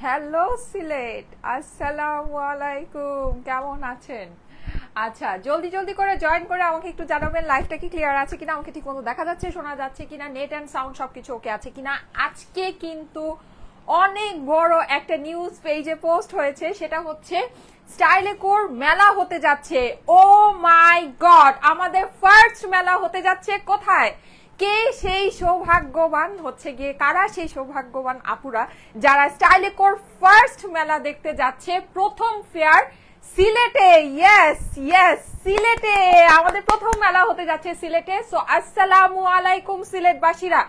Hello Sylhet, আসসালামু আলাইকুম, কেমন আছেন? আচ্ছা, জলদি জলদি করে জয়েন করে আমাকে একটু জানাবেন লাইভটা কি ক্লিয়ার আছে কিনা, আমাকে ঠিক মতো দেখা যাচ্ছে, শোনা যাচ্ছে কিনা, নেট এন্ড সাউন্ড সবকিছু ওকে আছে কিনা। আজকে কিন্তু অনেক বড় একটা নিউজ পেজে পোস্ট হয়েছে, সেটা হচ্ছে স্টাইলেকোর মেলা হতে যাচ্ছে। ও মাই গড, আমাদের ফার্স্ট মেলা হতে যাচ্ছে। কোথায়? কে সেই সৌভাগ্যবান, হচ্ছে গিয়ে কারা সেই সৌভাগ্যবান আপুরা যারা স্টাইলেকোর ফার্স্ট মেলা দেখতে যাচ্ছে? প্রথম ফেয়ার সিলেটে। ইয়েস ইয়েস, সিলেটে আমাদের প্রথম মেলা হতে যাচ্ছে সিলেটে। সো আসসালামু আলাইকুম সিলেটবাসীরা,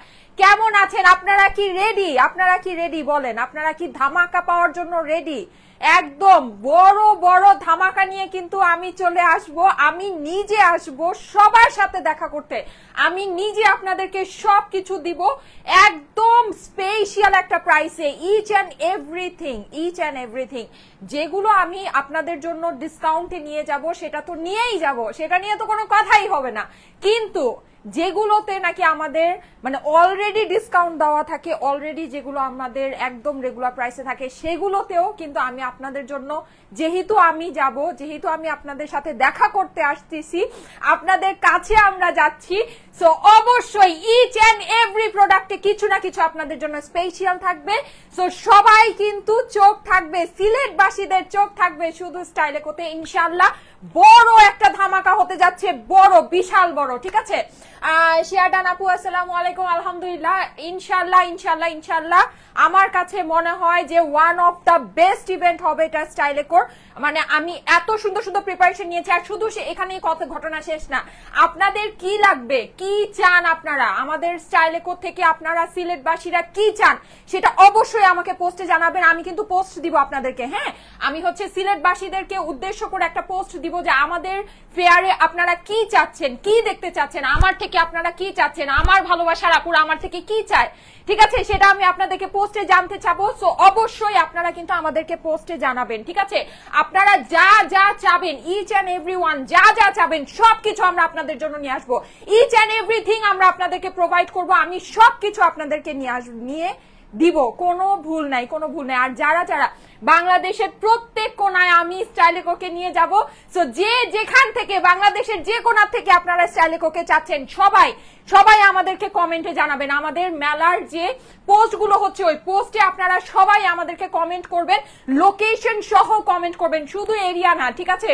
কেমন আছেন? আপনারা কি রেডি? আপনারা কি রেডি বলেন? আপনারা কি ধামাকা পাওয়ার জন্য রেডি? একদম বড় বড় ধামাকা নিয়ে কিন্তু আমি চলে আসব, আমি নিজে আসব সবার সাথে দেখা করতে, আমি নিজে আপনাদেরকে সবকিছু দিব একদম স্পেশাল একটা প্রাইসে। ইচ অ্যান্ড এভরিথিং যেগুলো আমি আপনাদের জন্য ডিসকাউন্টে নিয়ে যাব সেটা তো নিয়েই যাব, সেটা নিয়ে তো কোনো কথাই হবে না। কিন্তু যেগুলোতে নাকি আমাদের মানে অলরেডি ডিসকাউন্ট দেওয়া থাকে, অলরেডি যেগুলো আমাদের একদম রেগুলার প্রাইসে থাকে, সেগুলোতেও কিন্তু আমি আপনাদের জন্য, যেহেতু আমি যাব, যেহেতু আমি আপনাদের সাথে দেখা করতে আসতেছি, আপনাদের কাছে আমরা যাচ্ছি, সো অবশ্যই ইচ অ্যান্ড এভরি প্রোডাক্টে কিছু না কিছু আপনাদের জন্য স্পেশাল থাকবে। সো সবাই কিন্তু চোখ থাকবে, সিলেটবাসীদের চোখ থাকবে শুধু স্টাইলেকোতে। ইনশাআল্লাহ বড় একটা ধামাকা হতে যাচ্ছে, বড় বিশাল বড়। ঠিক আছে, শিয়াডান আপু আসসালামু আলাইকুম। আলহামদুলিল্লাহ, ইনশাআল্লাহ ইনশাআল্লাহ ইনশাআল্লাহ আমার কাছে মনে হয় যে one of the best event হবে এটা স্টাইলেকোর। মানে আমি এত সুন্দর সুন্দর প্রিপারেশন নিয়েছি, আর শুধু এখানেই কত ঘটনা শেষ না। আপনাদের কি লাগবে, কি চান আপনারা আমাদের স্টাইলেকো থেকে, আপনারা সিলেটবাসীরা কি চান সেটা অবশ্যই আমাকে পোস্টে জানাবেন। আমি কিন্তু পোস্ট দিব আপনাদেরকে। হ্যাঁ, আমি হচ্ছে সিলেটবাসীদেরকে উদ্দেশ্য করে একটা পোস্ট দিব যে আমাদের ফেয়ারে আপনারা কি চাচ্ছেন, কি দেখতে চাচ্ছেন, আমার থেকে আপনারা কি চাচ্ছেন, আমার ভালোবাসার আপুরা আমার থেকে কি চায়। ঠিক আছে, সেটা আমি আপনাদেরকে পোস্টে জানতে চাবো। সো অবশ্যই আপনারা কিন্তু আমাদেরকে পোস্টে জানাবেন। ঠিক আছে, আপনারা যা যা চাবেন, ইচ অ্যান্ড এভরিওয়ান যা যা চাবেন সবকিছু আমরা আপনাদের জন্য নিয়ে আসবো। ইচ অ্যান্ড এভরিথিং আমরা আপনাদেরকে প্রোভাইড করবো, আমি সবকিছু আপনাদেরকে নিয়ে দিব, কোনো ভুল নাই, কোনো ভুল নাই। আর যারা যারা বাংলাদেশের প্রত্যেক কোনায় আমি স্টাইলেকোকে নিয়ে যাব, সো যে যেখান থেকে, বাংলাদেশের যে কোনা থেকে আপনারা স্টাইলেকোকে চাচ্ছেন, সবাই সবাই আমাদেরকে কমেন্টে জানাবেন। আমাদের মেলার যে পোস্টগুলো হচ্ছে ওই পোস্টে আপনারা সবাই আমাদেরকে কমেন্ট করবেন, লোকেশন সহ কমেন্ট করবেন, শুধু এরিয়া না। ঠিক আছে,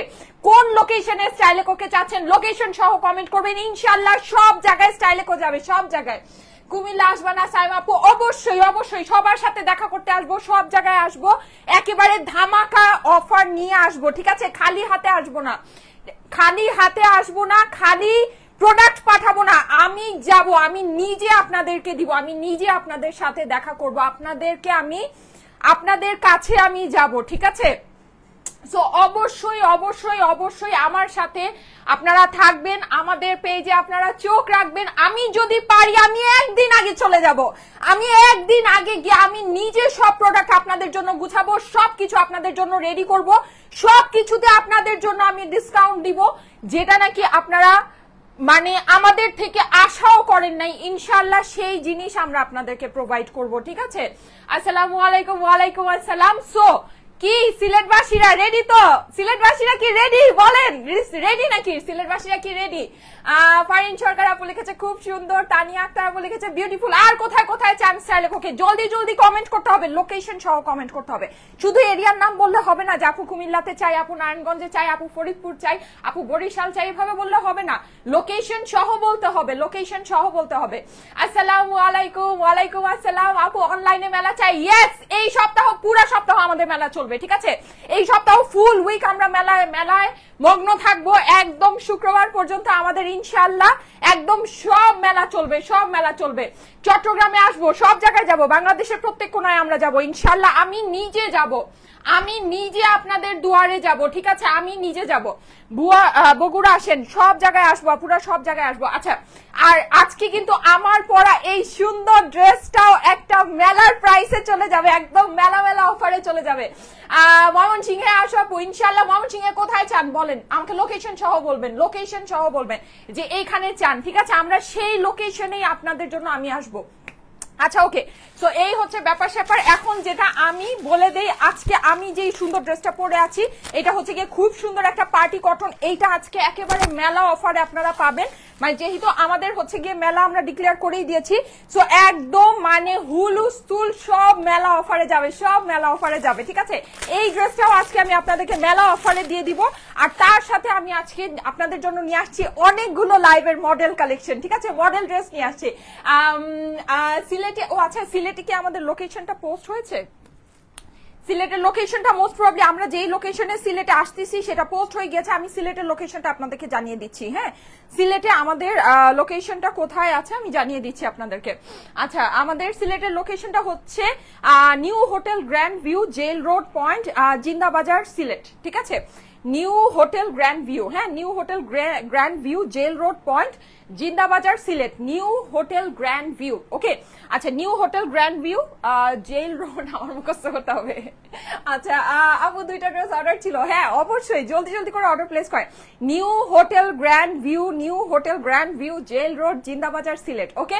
কোন লোকেশনে স্টাইলেকোকে চাচ্ছেন লোকেশন সহ কমেন্ট করবেন। ইনশাআল্লাহ সব জায়গায় স্টাইলেকো যাবে, সব জায়গায়। কুমিল্লা আসবা না সাইমা আপু? অবশ্যই অবশ্যই সবার সাথে দেখা করতে আসবো, সব জায়গায় আসবো, একেবারে ধামাকা অফার নিয়ে আসবো। ঠিক আছে, খালি হাতে আসবো না, খালি হাতে আসবো না, খালি প্রোডাক্ট পাঠাবো না, আমি যাব, আমি নিজে আপনাদেরকে দিব, আমি নিজে আপনাদের সাথে দেখা করব, আপনাদেরকে আমি আপনাদের কাছে আমি যাব। ঠিক আছে, সো অবশ্যই অবশ্যই অবশ্যই আমার সাথে আপনারা থাকবেন, আমাদের পেজে আপনারা চোখ রাখবেন। আমি যদি পারি আমি একদিন আগে চলে যাব, আমি একদিন আগে গিয়ে আমি নিজে সব প্রোডাক্ট আপনাদের জন্য গুছাবো, সবকিছু আপনাদের জন্য রেডি করব, সবকিছুতে আপনাদের জন্য আমি ডিসকাউন্ট দিব, যেটা নাকি আপনারা মানে আমাদের থেকে আশাও করেন নাই। ইনশাআল্লাহ সেই জিনিস আমরা আপনাদেরকে প্রোভাইড করব। ঠিক আছে, আসসালামু আলাইকুম। ওয়ালাইকুম আসসালাম। সো কি সিলেটবাসীরা রেডি? তো সিলেটবাসীরা কি রেডি বলেন? রেডি নাকি সিলেটবাসীরা কি রেডি? ফারিন সরকার আপু লিখেছে খুব সুন্দর, তানিয়া আক্তার আপু লিখেছে বিউটিফুল। আর কোথায় কোথায় চান স্টাইলেকোকে? জলদি জলদি কমেন্ট করতে হবে, লোকেশন সহ কমেন্ট করতে হবে, শুধু এরিয়ার নাম বললে হবে না যে আপু কুমিল্লাতে চাই, আপু নারায়ণগঞ্জে চাই, আপু ফরিদপুর চাই, আপু বরিশাল চাই, এভাবে বললে হবে না, লোকেশন সহ বলতে হবে, লোকেশন সহ বলতে হবে। আসসালামু আলাইকুম। ওয়ালাইকুম আসসালাম আপু, অনলাইনে মেলা চাই। ইয়েস, এই সপ্তাহ পুরো সপ্তাহ আমাদের মেলা চলবে। ঠিক আছে, এই সপ্তাহ ফুল উইক আমরা মেলায় মগ্ন থাকবো, একদম শুক্রবার পর্যন্ত আমাদের ইনশাআল্লাহ একদম সব মেলা চলবে, সব মেলা চলবে। চট্টগ্রামে আসবো, সব জায়গায় যাব, বাংলাদেশের প্রত্যেক কোনায় আমরা যাব ইনশাআল্লাহ। আমি নিজে যাব, আমি নিজে আপনাদের দুয়ারে যাব। ঠিক আছে, আমি নিজে যাব। বগুড়া আসেন, সব জায়গায় আসবো, পুরো সব জায়গায় আসবো। আচ্ছা, আর আজকে কিন্তু আমার পরা এই সুন্দর ড্রেসটাও একটা মেলার প্রাইসে চলে যাবে, একদম মেলা মেলা অফারে চলে যাবে। ময়মনসিংহে আসো আপু, ইনশাআল্লাহ। ময়মনসিংহে কোথায় চান বলেন, আমাকে লোকেশন সহ বলবেন, লোকেশন সহ বলবেন যে এইখানে চান। ঠিক আছে, আমরা সেই লোকেশনেই আপনাদের জন্য আমি আসবো। আচ্ছা ওকে, সো এই হচ্ছে ব্যাপার স্যাপার। এখন যেটা আমি বলে দেই, আজকে আমি যেই সুন্দর ড্রেসটা পরে আছি এটা হচ্ছে গিয়ে খুব সুন্দর একটা পার্টি কটন। এইটা আজকে একেবারে মেলা অফারে আপনারা পাবেন, মানে যেহেতু আমাদের হচ্ছে গিয়ে মেলা আমরা ডিক্লেয়ার করেই দিয়েছি, সো একদম মানে হুলুস্থুল সব মেলা অফারে যাবে, সব মেলা অফারে যাবে, ঠিক আছে। এই ড্রেসটাও আজকে আমি আপনাদেরকে মেলা অফারে দিয়ে দিব। আর তার সাথে আমি আজকে আপনাদের জন্য নিয়ে আসছি অনেকগুলো লাইভের মডেল কালেকশন, ঠিক আছে, মডেল ড্রেস নিয়ে আসছি সিলেটে। ও আচ্ছা, সিলেটে কি আমাদের লোকেশনটা পোস্ট হয়েছে? সিলেটের লোকেশনটা মোস্ট প্রবাবলি আমরা যেই লোকেশনে সিলেটে আসতেছি সেটা পোস্ট হয়ে গেছে। আমি সিলেটের লোকেশনটা আপনাদেরকে জানিয়ে দিচ্ছি। হ্যাঁ, সিলেটে আমাদের লোকেশনটা কোথায় আছে আমি জানিয়ে দিচ্ছি আপনাদেরকে। আচ্ছা, আমাদের সিলেটের লোকেশনটা হচ্ছে new hotel grand view, jail road point, Zindabazar, Sylhet, ঠিক আছে। নিউ হোটেল গ্র্যান্ড ভিউ, হ্যাঁ, new hotel grand view, jail road point, Zindabazar, Sylhet. New hotel grand view, okay. আচ্ছা, new hotel grand view, jail road, আমার মুখস্থ করতে হবে। আচ্ছা, আপু দুইটা ড্রেস অর্ডার ছিল, হ্যাঁ অবশ্যই জলদি জলদি করে অর্ডার প্লেস করে। New hotel grand view, new hotel grand view, jail road, Zindabazar, Sylhet, okay.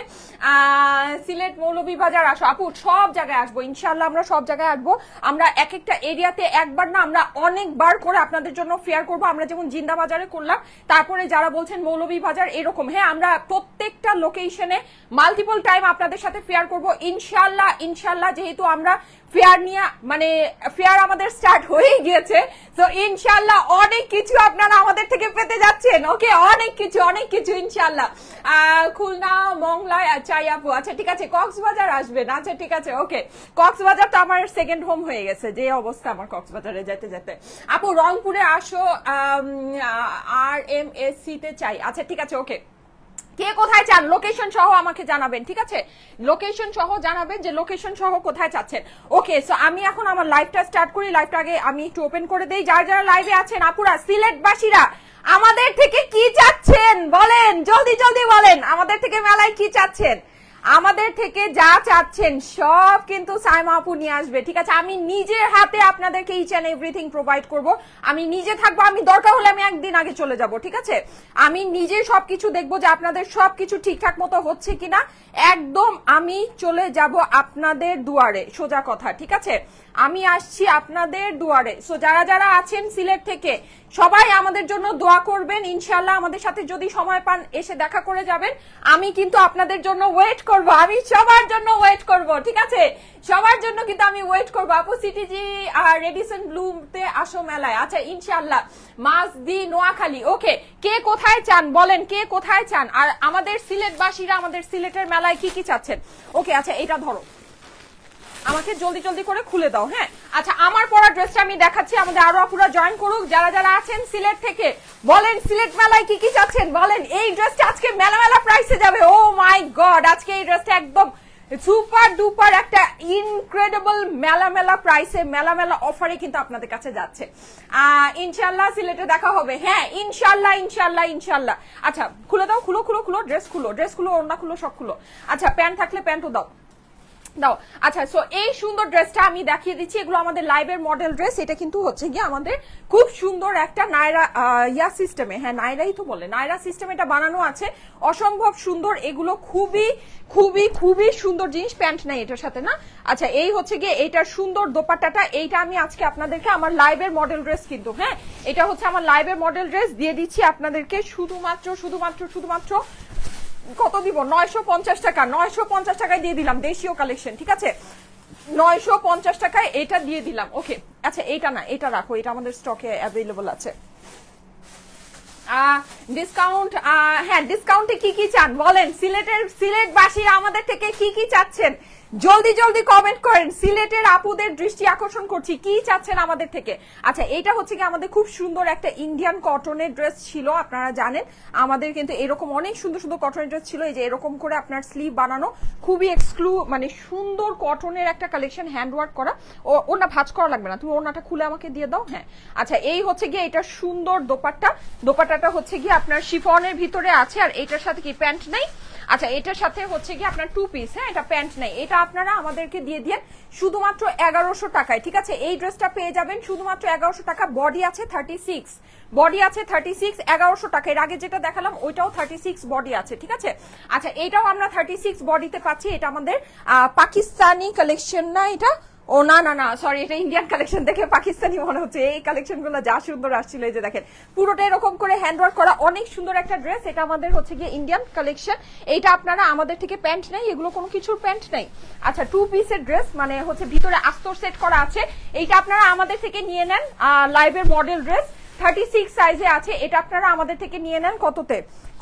Sylhet Moulvibazar আসো আপু, সব জায়গায় আসবো ইনশাল্লাহ, আমরা সব জায়গায় আসবো। আমরা এক একটা এরিয়াতে একবার না, আমরা অনেকবার করে আপনাদের জন্য ফেয়ার করবো। আমরা যেমন জিন্দাবাজারে করলাম, তারপরে যারা বলছেন মৌলভীবাজার, এরকম, হ্যাঁ আমরা প্রত্যেকটা লোকেশনে মাল্টিপল টাইম আপনাদের সাথে ফেয়ার করবো ইনশাল্লাহ। ইনশাল্লাহ যেহেতু আমরা ফেয়ার নিয়ে, মানে ফেয়ার আমাদের স্টার্ট হয়ে গিয়েছে, তো ইনশাল্লাহ অনেক কিছু আপনারা আমাদের থেকে পেতে যাচ্ছেন, ওকে, অনেক কিছু, অনেক কিছু ইনশাল্লাহ। খুলনা, মংলায়, আচ্ছা আপু, আচ্ছা ঠিক আছে, কক্সবাজার আসবেন, আচ্ছা ঠিক আছে, ওকে। কক্সবাজার তো আমার সেকেন্ড হোম হয়ে গেছে, যে অবস্থা আমার কক্সবাজারে যেতে যেতে। আপু রংপুরে আসো, RMSC তে চাই, আচ্ছা ঠিক আছে, ওকে। কে কোথায় চান লোকেশন সহ আমাকে জানাবেন, ঠিক আছে, লোকেশন সহ জানাবেন যে লোকেশন সহ কোথায় চাচ্ছেন। ওকে, সো আমি এখন আমার লাইভটা স্টার্ট করি। লাইভটা আগে আমি একটু ওপেন করে দেই। যারা যারা লাইভে আছেন আপুরা, সিলেটবাসীরা আমাদের থেকে কি চাচ্ছেন বলেন, জলদি জলদি বলেন, আমাদের থেকে মেলায় কি চাচ্ছেন। আমাদের থেকে যা চাচ্ছেন সব কিন্তু সাইমা আপু নিয়ে আসবে, ঠিক আছে। আমি নিজের হাতে আপনাদেরকে ইচ এন্ড এভরিথিং প্রোভাইড করব। আমি নিজে থাকবো, আমি দরকার হলে আমি একদিন আগে চলে যাব, ঠিক আছে। আমি নিজে সবকিছু দেখবো যে আপনাদের সবকিছু ঠিকঠাক মতো হচ্ছে কিনা। একদম আমি চলে যাব আপনাদের দুয়ারে, সোজা কথা, ঠিক আছে। আমি আসছি আপনাদের দুয়ারে। সো যারা যারা আছেন সিলেট থেকে সবাই আমাদের জন্য দোয়া করবেন ইনশাআল্লাহ। আমাদের সাথে যদি সময় পান এসে দেখা করে যাবেন। আমি কিন্তু আপনাদের জন্য ওয়েট করব, আমি সবার জন্য ওয়েট করব, ঠিক আছে, সবার জন্য কিন্তু আমি ওয়েট করব। আপু সিটিজি আর রেডিসন ব্লুমতে আসো মেলায়, আচ্ছা ইনশাআল্লাহ। মাসদি, নোয়াখালী, ওকে। কে কোথায় চান বলেন, কে কোথায় চান। আর আমাদের সিলেটবাসীরা আমাদের সিলেটের মেলায় কি কি চাচ্ছেন, ওকে। আচ্ছা এটা ধরো, আমাকে জলদি জলদি করে খুলে দাও, হ্যাঁ। আচ্ছা, আমার পরা ড্রেসটা আমি দেখাচ্ছি, আমাদের আরো আপুরা জয়েন করুক। যারা যারা আছেন সিলেট থেকে বলেন সিলেট মেলায় কি কি চাচ্ছেন বলেন। এই ড্রেসটা আজকে মেলা মেলা প্রাইসে যাবে, ও মাই গড, আজকে এই ড্রেসটা একদম সুপার ডুপার একটা ইনক্রেডিবল মেলা মেলা প্রাইসে, মেলা মেলা অফারে কিন্তু আপনাদের কাছে যাচ্ছে। ইনশাল্লাহ সিলেটে দেখা হবে, হ্যাঁ ইনশাল্লাহ ইনশাল্লাহ ইনশাল্লাহ। আচ্ছা খুলে দাও, খুলো খুলো খুলো, ড্রেস খুলো, ড্রেস খুলো, ওড়না খুলো, সব খুলো। আচ্ছা প্যান্ট থাকলে প্যান্টও দাও দাও। আচ্ছা, সো এই সুন্দর ড্রেসটা আমি দেখিয়ে দিচ্ছি। এগুলো আমাদের লাইভের মডেল ড্রেস। এটা কিন্তু হচ্ছে গিয়ে আমাদের খুব সুন্দর একটা নায়রা ইয়া সিস্টেমে, হ্যাঁ নায়রাই তো বলে, নায়রা সিস্টেম এটা বানানো আছে, অসম্ভব সুন্দর। এগুলো খুবই খুবই খুবই সুন্দর জিনিস। প্যান্ট নাই এটার সাথে না। আচ্ছা, এই হচ্ছে গিয়ে এইটার সুন্দর দোপাট্টাটা, এইটা আমি আজকে আপনাদেরকে আমার লাইভের মডেল ড্রেস কিন্তু, হ্যাঁ এটা হচ্ছে আমার লাইভের মডেল ড্রেস দিয়ে দিচ্ছি আপনাদেরকে শুধুমাত্র শুধুমাত্র শুধুমাত্র কত দিব, 950 টাকা। 950 টাকায় দিয়ে দিলাম, দেশীয় কালেকশন, ঠিক আছে, 950 টাকায় এটা দিয়ে দিলাম, ওকে। আচ্ছা এইটা না, এটা রাখো, এটা আমাদের স্টকে অ্যাভেলেবল আছে। ডিসকাউন্ট, হ্যাঁ ডিসকাউন্টে কি কি চান বলেন, সিলেটবাসী আমাদের থেকে কি কি চাচ্ছেন জলদি জলদি কমেন্ট করেন। সিলেটের আপুদের দৃষ্টি আকর্ষণ করছি, কি চাচ্ছেন আমাদের থেকে। আচ্ছা, এটা হচ্ছে কি আমাদের খুব সুন্দর একটা ইন্ডিয়ান কটনের ড্রেস ছিল, আপনারা জানেন আমাদের কিন্তু এরকম অনেক সুন্দর সুন্দর কটনের ড্রেস ছিল। এই যে এরকম করে আপনার স্লিভ বানানো, খুবই মানে সুন্দর কটনের একটা কালেকশন, হ্যান্ডওয়ার্ক করা। ওনা ভাঁজ করা লাগবে না, তুমি ওনাটা খুলে আমাকে দিয়ে দাও, হ্যাঁ। আচ্ছা, এই হচ্ছে গিয়ে এটা সুন্দর দোপাট্টা, দোপাট্টাটা হচ্ছে গিয়ে আপনার শিফনের ভিতরে আছে। আর এটার সাথে কি প্যান্ট নেই। আচ্ছা, এটার সাথে হচ্ছে কি আপনার টু পিস, হ্যাঁ এটা প্যান্ট নেই, এটা আপনারা আমাদেরকে দিয়ে দিয়ে শুধুমাত্র 1100 টাকায়, ঠিক আছে? এই ড্রেসটা পেয়ে যাবেন শুধুমাত্র 1100 টাকা। বডি আছে 36, বডি আছে 36, 1100 টাকা। এর আগে যেটা দেখালাম ওইটাও 36 বডি আছে, ঠিক আছে? আচ্ছা, এইটাও আমরা 36 বডিতে পাচ্ছি। এটা আমাদের পাকিস্তানি কালেকশন না, এটা ও না না না সরি, এটা ইন্ডিয়ান কালেকশন দেখে পাকিস্তানি মনে হচ্ছে। এই কালেকশন গুলো যা সুন্দর আসছিল, এই যে দেখেন পুরোটা এরকম করে হ্যান্ডওয়ার্ক করা, অনেক সুন্দর একটা ড্রেস। এটা আমাদের হচ্ছে গিয়ে ইন্ডিয়ান কালেকশন। এইটা আপনারা আমাদের থেকে প্যান্ট নেই, এগুলো কোনো কিছুর প্যান্ট নেই। আচ্ছা, 2 পিসের ড্রেস, মানে হচ্ছে ভিতরে আস্তর সেট করা আছে। এইটা আপনারা আমাদের থেকে নিয়ে নেন, লাইভের মডেল ড্রেস 36 সাইজে আছে। এটা আপনারা আমাদের থেকে নিয়ে নেন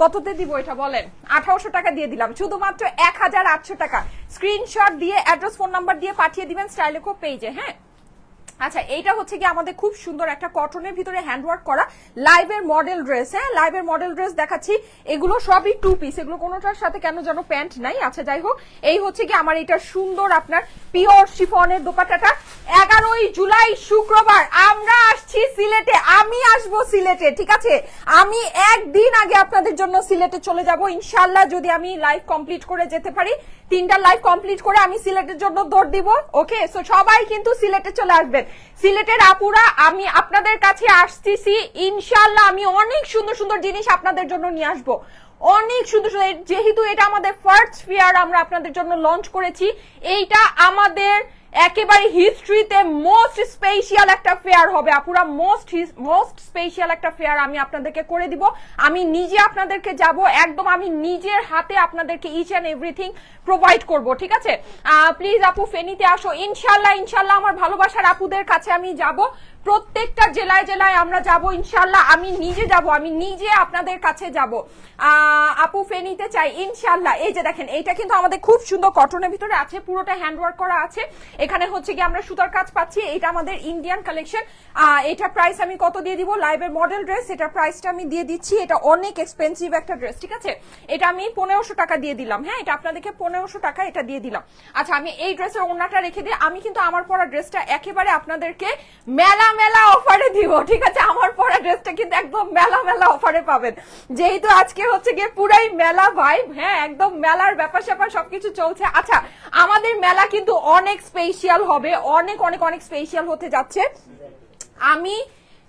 কততে দিব এটা বলেন? 1800 টাকা দিয়ে দিলাম, শুধুমাত্র 1800 টাকা। স্ক্রিনশট দিয়ে অ্যাড্রেস ফোন নাম্বার দিয়ে পাঠিয়ে দিবেন স্টাইলেকো পেজে, হ্যাঁ? আচ্ছা, এইটা হচ্ছে কি আমাদের খুব সুন্দর একটা কটনের ভিতরে হ্যান্ডওয়ার্ক করা লাইভের মডেল ড্রেস, হ্যাঁ? লাইভের মডেল ড্রেস দেখাচ্ছি। এগুলো সবই 2 পিস, এগুলো কোনোটার সাথে কেন যেন প্যান্ট নাই। আচ্ছা, যাই হোক, এই হচ্ছে কি আমার এটা সুন্দর আপনার পিওর শিফনের দোপাট্টাটা। 11ই জুলাই শুক্রবার আমরা আসছি সিলেটে, আমি আসবো সিলেটে, ঠিক আছে? আমি একদিন আগে আপনাদের জন্য সিলেটে চলে যাব ইনশাআল্লাহ, যদি আমি লাইভ কমপ্লিট করে যেতে পারি। 3টা লাইভ কমপ্লিট করে আমি সিলেটের জন্য দৌড় দিব, ওকে? সো সবাই কিন্তু সিলেটে চলে আসবেন। সিলেটের আপুরা, আমি আপনাদের কাছে আসতেছি ইনশাআল্লাহ। আমি অনেক সুন্দর সুন্দর জিনিস আপনাদের জন্য নিয়ে আসবো, অনেক সুন্দর সুন্দর। যেহেতু এটা আমাদের ফার্স্ট ফেয়ার আমরা আপনাদের জন্য লঞ্চ করেছি, এইটা আমাদের একেবারে হিস্ট্রিতে মোস্ট স্পেশাল একটা ফেয়ার হবে আপুরা, মোস্ট স্পেশাল একটা ফেয়ার আমি আপনাদেরকে করে দিব। আমি নিজে আপনাদেরকে যাব, একদম আমি নিজের হাতে আপনাদেরকে ইচ অ্যান্ড এভরিথিং প্রোভাইড করব, ঠিক আছে? প্লিজ আপু ফেনীতে আসো ইনশাআল্লাহ, ইনশাআল্লাহ আমার ভালোবাসার আপুদের কাছে আমি যাব। প্রত্যেকটা জেলায় জেলায় আমরা যাব ইনশাআল্লাহ, আমি নিজে যাব, আমি নিজে আপনাদের কাছে যাব। আপু ফেনীতে চাই ইনশাআল্লাহ। এই যে দেখেন, এইটা কিন্তু আমাদের খুব সুন্দর কটনের ভিতরে আছে, পুরোটা হ্যান্ডওয়ার্ক করা আছে। এখানে হচ্ছে কি আমরা সুতার কাজ পাচ্ছি। এটা আমাদের ইন্ডিয়ান কালেকশন। এটা প্রাইস আমি কত দিয়ে দিব? লাইভের মডেল ড্রেস, এটা প্রাইসটা আমি দিয়ে দিচ্ছি। এটা অনেক এক্সপেন্সিভ একটা ড্রেস, ঠিক আছে? এটা আমি 1500 টাকা দিয়ে দিলাম, হ্যাঁ? এটা আপনাদেরকে 1500 টাকা এটা দিয়ে দিলাম। আচ্ছা, আমি এই ড্রেসের ওড়নাটা রেখে দিই। আমি কিন্তু আমার পরা ড্রেসটা একেবারে আপনাদেরকে মেলা মেলা অফারে দিব, ঠিক আছে? আমার পরা ড্রেসটা কিন্তু একদম মেলা মেলা অফারে পাবেন, যেহেতু আজকে হচ্ছে গিয়ে পুরাই মেলা ভাইব, হ্যাঁ? একদম মেলার ব্যাপার স্যাপার সবকিছু চলছে। আচ্ছা, আমাদের মেলা কিন্তু অনেক স্পেশাল হবে, অনেক অনেক অনেক স্পেশাল হতে যাচ্ছে। আমি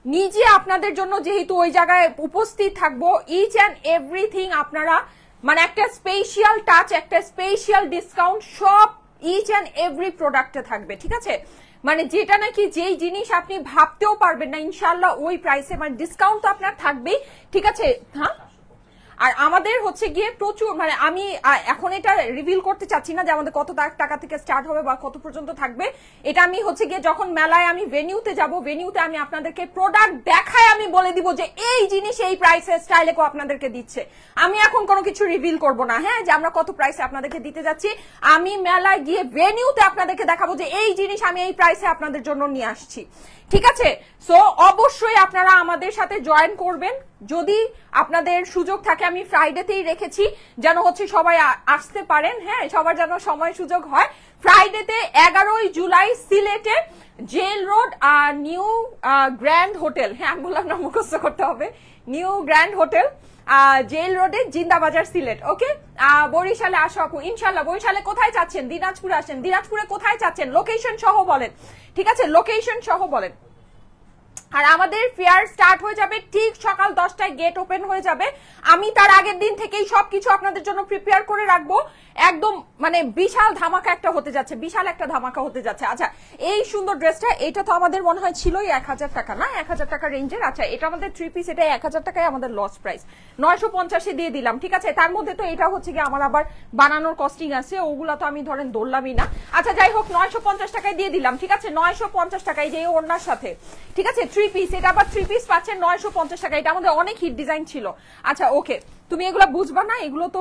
নিজে আপনাদের জন্য যেহেতু ওই জায়গায় উপস্থিত থাকবো, ইচ অ্যান্ড এভরিথিং আপনারা মানে একটা স্পেশাল টাচ, একটা স্পেশাল ডিসকাউন্ট সব ইচ অ্যান্ড এভরি প্রোডাক্টে থাকবে, ঠিক আছে? মানে যেটা নাকি যেই জিনিস আপনি ভাবতেও পারবেন না ইনশাআল্লাহ ওই প্রাইসে, মানে ডিসকাউন্ট তো আপনার থাকবেই, ঠিক আছে? হ্যাঁ, আর আমাদের হচ্ছে গিয়ে প্রচুর, মানে আমি এখন এটা রিভিল করতে চাচ্ছি না যে আমাদের কত টাকা থেকে স্টার্ট হবে বা কত পর্যন্ত থাকবে। এটা আমি হচ্ছে গিয়ে যখন মেলায় আমি ভেনিউতে যাব, ভেনিউতে আমি আপনাদেরকে প্রোডাক্ট দেখায় আমি বলে দিব যে এই জিনিস এই প্রাইসে স্টাইলেকো আপনাদেরকে দিচ্ছে। আমি এখন কোনো কিছু রিভিল করব না, হ্যাঁ, যে আমরা কত প্রাইসে আপনাদেরকে দিতে যাচ্ছি। আমি মেলায় গিয়ে ভেনিউতে আপনাদেরকে দেখাবো যে এই জিনিস আমি এই প্রাইসে আপনাদের জন্য নিয়ে আসছি, ঠিক আছে? সো অবশ্যই আপনারা আমাদের সাথে জয়েন করবেন যদি আপনাদের সুযোগ থাকে। আমি ফ্রাইডেতেই রেখেছি যেন হচ্ছে সবাই আসতে পারেন, হ্যাঁ, সবার যেন সময় সুযোগ হয়। ফ্রাইডেতে 11ই জুলাই সিলেটে jail road new grand hotel, হ্যাঁ আমি বললাম না মুখস্থ করতে হবে, নিউ গ্র্যান্ড হোটেল জেল রোডে জিন্দাবাজার সিলেট, ওকে? বরিশালে আসো আপু ইনশাল্লাহ। বরিশালে কোথায় চাচ্ছেন? দিনাজপুরে আসেন। দিনাজপুরে কোথায় চাচ্ছেন? লোকেশন সহ বলেন, ঠিক আছে? লোকেশন সহ বলেন। আর আমাদের ফেয়ার স্টার্ট হয়ে যাবে ঠিক সকাল 10টায়, গেট ওপেন হয়ে যাবে। আমি তার আগের দিন থেকেই সবকিছু আপনাদের জন্য প্রিপেয়ার করে রাখবো। একদম মানে বিশাল ধামাকা একটা হতে যাচ্ছে, বিশাল একটা ধামাকা হতে যাচ্ছে। আচ্ছা, এই সুন্দর ড্রেসটা, এটা তো আমাদের মনে হয় ছিলই 1000 টাকা, না 1000 টাকা রেঞ্জের। আচ্ছা, এটা আমাদের 3 পিস, এটা 1000 টাকায় আমাদের লস প্রাইস, 950-এ দিয়ে দিলাম, ঠিক আছে? তার মধ্যে তো এটা হচ্ছে কি আমার আবার বানানোর কস্টিং আছে, ওগুলা তো আমি ধরেন দৌড়লামই না। আচ্ছা, যাই হোক 950 টাকায় দিয়ে দিলাম, ঠিক আছে? 950 টাকায়, যে ওড়নার সাথে, ঠিক আছে? 3 পিস, এটা আবার 3 পিস পাচ্ছেন 950 টাকা। এটা আমাদের অনেক হিট ডিজাইন ছিল। আচ্ছা, ওকে, তুমি এগুলো বুঝবা না, এগুলো তো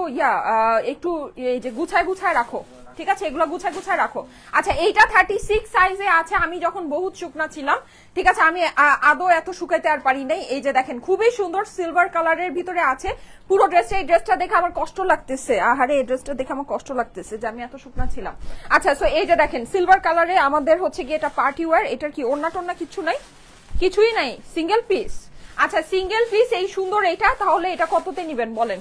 একটু এই যে গুছায় গুছায় রাখো, ঠিক আছে? এগুলো গুছায় গুছায় রাখো। আচ্ছা, এইটা 36 সাইজে আছে। আমি যখন বহুত শুকনা ছিলাম, ঠিক আছে, আমি আদৌ এত শুকাইতে আর পারি নাই। এই যে দেখেন, খুবই সুন্দর সিলভার কালারের ভিতরে আছে পুরো ড্রেসটা। এই ড্রেসটা দেখে আমার কষ্ট লাগতেছে, আহারে এই ড্রেসটা দেখে আমার কষ্ট লাগতেছে যে আমি এত শুকনা ছিলাম। আচ্ছা, সো এই যে দেখেন সিলভার কালারে আমাদের হচ্ছে কি এটা পার্টি ওয়্যার। এটার কি ওড়না টোড়না কিছু নাই, কিছুই নাই, সিঙ্গেল পিস। আচ্ছা, সিঙ্গেল পিস এই সুন্দর এইটা, তাহলে এটা কততে নিবেন বলেন?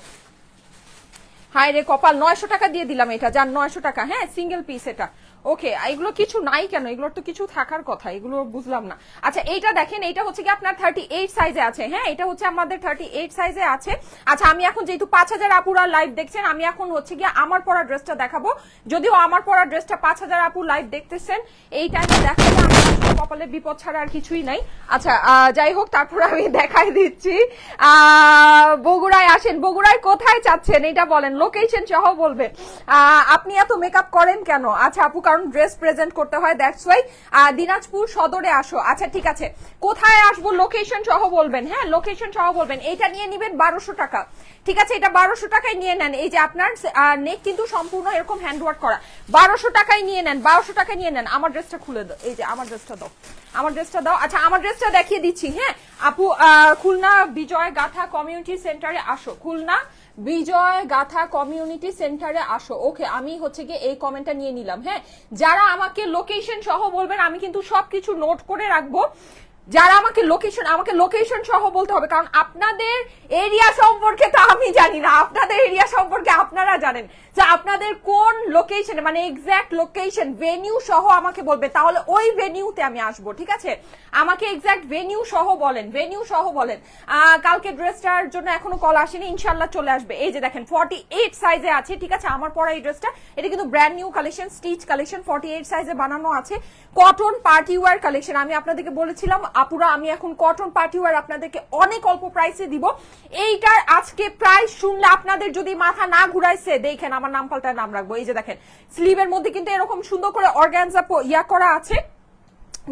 হাই রে কপাল, 900 টাকা দিয়ে দিলাম এটা, যান 900 টাকা। হ্যাঁ সিঙ্গেল পিস এটা। ওকে, এগুলো কিছু নাই কেন? এগুলোর তো কিছু থাকার কথা, এগুলো বুঝলাম না। আচ্ছা এইটা দেখেন, এইটা হচ্ছে কি আপনার 38 সাইজে আছে। হ্যাঁ এটা হচ্ছে আমাদের 38 সাইজে আছে। আচ্ছা আমি এখন যেহেতু 5000 আপুরা লাইভ দেখছেন, আমি এখন হচ্ছে গিয়ে আমার পরা ড্রেসটা দেখাবো। যদিও আমার পরা ড্রেসটা 5000 আপু লাইভ দেখতেছেন, এই টাইমে দেখালে আমার কপালে বিপদ ছাড়া আর কিছুই নাই। আচ্ছা যাই হোক, তারপর আমি দেখাই দিচ্ছি। বগুড়ায় আসেন, বগুড়ায় কোথায় চাচ্ছেন এটা বলেন, লোকেশন সহ বলবেন। আপনি এত মেকআপ করেন কেন? আচ্ছা আপু কারণ ড্রেস প্রেজেন্ট করতে হয়, দ্যাটস ওয়াই। দিনাজপুর সদরে আসো। আচ্ছা ঠিক আছে, কোথায় আসবো লোকেশন সহ বলবেন। হ্যাঁ লোকেশন সহ বলবেন। এইটা নিয়ে নিবেন 1200 টাকা, ঠিক আছে? এটা 1200 টাকায় নিয়ে নেন। এই যে আপনার নেক কিন্তু সম্পূর্ণ এরকম হ্যান্ডওয়ার্ক করা, 1200 টাকায় নিয়ে নেন, 1200 টাকায় নিয়ে নেন। আমার ড্রেসটা খুলে দাও, এই যে আমার ড্রেসটা দাও, আমার ড্রেসটা দাও। আচ্ছা আমার ড্রেসটা দেখিয়ে দিচ্ছি। হ্যাঁ আপু খুলনা বিজয় গাথা কমিউনিটি সেন্টারে আসো, খুলনা বিজয় গাথা কমিউনিটি সেন্টারে আসো। ওকে আমি হচ্ছে গিয়ে এই কমেন্টটা নিয়ে নিলাম। হ্যাঁ যারা আমাকে লোকেশন সহ বলবেন, আমি কিন্তু সবকিছু নোট করে রাখবো। যারা আমাকে লোকেশন সহ বলতে হবে, কারণ আপনাদের এরিয়া সম্পর্কে তো আমি জানি না, আপনাদের এরিয়া সম্পর্কে আপনারা জানেন। যে আপনাদের কোন লোকেশনে, মানে এক্সাক্ট লোকেশন ভেনিউ সহ আমাকে বলবে, তাহলে ওই ভেনিউতে আমি আসবো, ঠিক আছে? আমাকে এক্সাক্ট ভেনিউ সহ বলেন, ভেনিউ সহ বলেন। কালকে ড্রেসটার জন্য এখনো কল আসেনি, ইনশাল্লাহ চলে আসবে। এই যে দেখেন 48 সাইজে আছে, ঠিক আছে? আমার পরা এই ড্রেসটা, এটা কিন্তু brand new collection, stitch collection, 48 সাইজে বানানো আছে, কটন পার্টি ওয়্যার কালেকশন। আমি আপনাদেরকে বলেছিলাম আপুরা, আমি এখন কটন পার্টি ওয়্যার আপনাদেরকে অনেক অল্প প্রাইসে দিব। এইটার আজকে প্রাইস শুনলে আপনাদের যদি মাথা না ঘুরাইছে, দেখেন আমার নাম পাল্টায় নাম রাখবো। এই যে দেখেন স্লিভের মধ্যে কিন্তু এরকম সুন্দর করে অর্গানজা ইয়া করা আছে।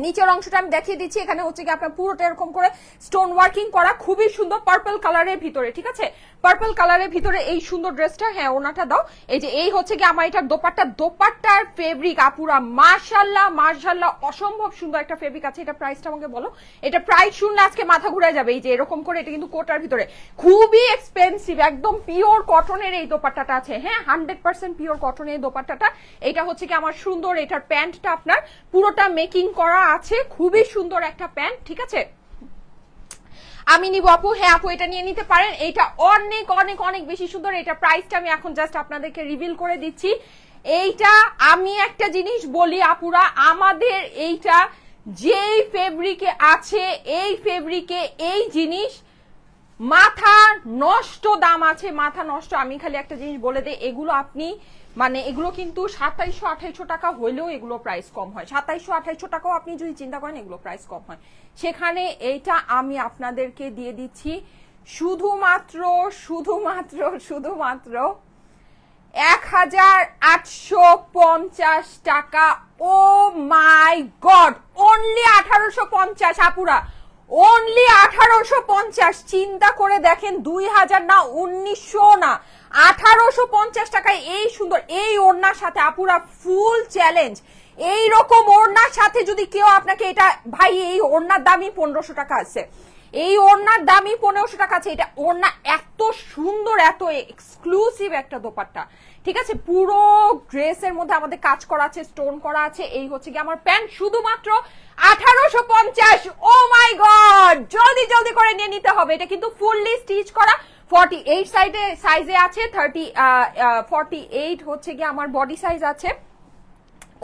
নিচের অংশটা আমি দেখিয়ে দিচ্ছি, এখানে হচ্ছে কি আপনার পুরোটা এরকম করে স্টোন ওয়ার্কিং করা, খুবই সুন্দর, পার্পল কালারের ভিতরে, ঠিক আছে? পার্পল কালারের ভিতরে এই সুন্দর ড্রেসটা। হ্যাঁ ওনাটা দাও। এই যে এই হচ্ছে কি আমার এটার দোপাট্টা, দোপাট্টার ফেব্রিক আপুরা মাশাআল্লাহ মাশাআল্লাহ অসম্ভব সুন্দর একটা ফেব্রিক আছে। এটা প্রাইসটা আমাকে বলো, এটা প্রাইস শুনলে আজকে মাথা ঘুরে যাবে। এই যে এরকম করে, এটা কিন্তু কোটার ভিতরে, খুবই এক্সপেন্সিভ, একদম পিওর কটনের এই দোপাট্টাটা আছে। হ্যাঁ 100% পিওর কটনের এই দোপাট্টাটা। এটা হচ্ছে কি আমার সুন্দর, এটার প্যান্টটা আপনার পুরোটা মেকিং করা আছে, খুবই সুন্দর একটা প্যান্ট, ঠিক আছে? আমি নিব আপু। হ্যাঁ আপু এটা নিয়ে নিতে পারেন, এটা অনেক অনেক অনেক বেশি সুন্দর। এটা প্রাইসটা আমি এখন জাস্ট আপনাদেরকে রিভিল করে দিচ্ছি। এইটা আমি একটা জিনিস বলি আপুরা, আমাদের এইটা যেই ফেব্রিকে আছে, এই ফেব্রিকে এই জিনিস মাথা নষ্ট দাম আছে, মাথা নষ্ট। আমি খালি একটা জিনিস বলে দেই, এগুলো আপনি মানে এগুলো কিন্তু 2700-2800 টাকা হইলেও এগুলো প্রাইস কম হয়। 2700-2800 টাকাও আপনি যদি চিন্তা করেন এগুলো প্রাইস কম হয়। সেখানে এইটা আমি আপনাদেরকে দিয়ে দিচ্ছি শুধুমাত্র 1850 টাকা। ও মাই গড, অনলি 1850 আপুরা, অনলি 1850। চিন্তা করে দেখেন, 2000 না, 1900 না, 1850 টাকায় এই সুন্দর এই ওড়নার সাথে আপুরা ফুল চ্যালেঞ্জ। এই রকম ওড়নার সাথে যদি কেউ আপনাকে এটা, ভাই এই ওড়নার দামই 1500 টাকা আছে, এই ওড়নার দামই 1500 টাকা আছে। এটা ওড়না এত সুন্দর, এত এক্সক্লুসিভ একটা দোপাট্টা, ঠিক আছে? পুরো ড্রেসের মধ্যে আমাদের কাজ করা আছে, স্টোন করা আছে। এই হচ্ছে কি আমার প্যান্ট, শুধুমাত্র 1850। ও মাই গড, জলদি জলদি করে নিয়ে নিতে হবে। এটা কিন্তু ফুললি স্টিচ করা, 48 সাইজে আছে, 48 হচ্ছে কি আমার বডি সাইজ আছে।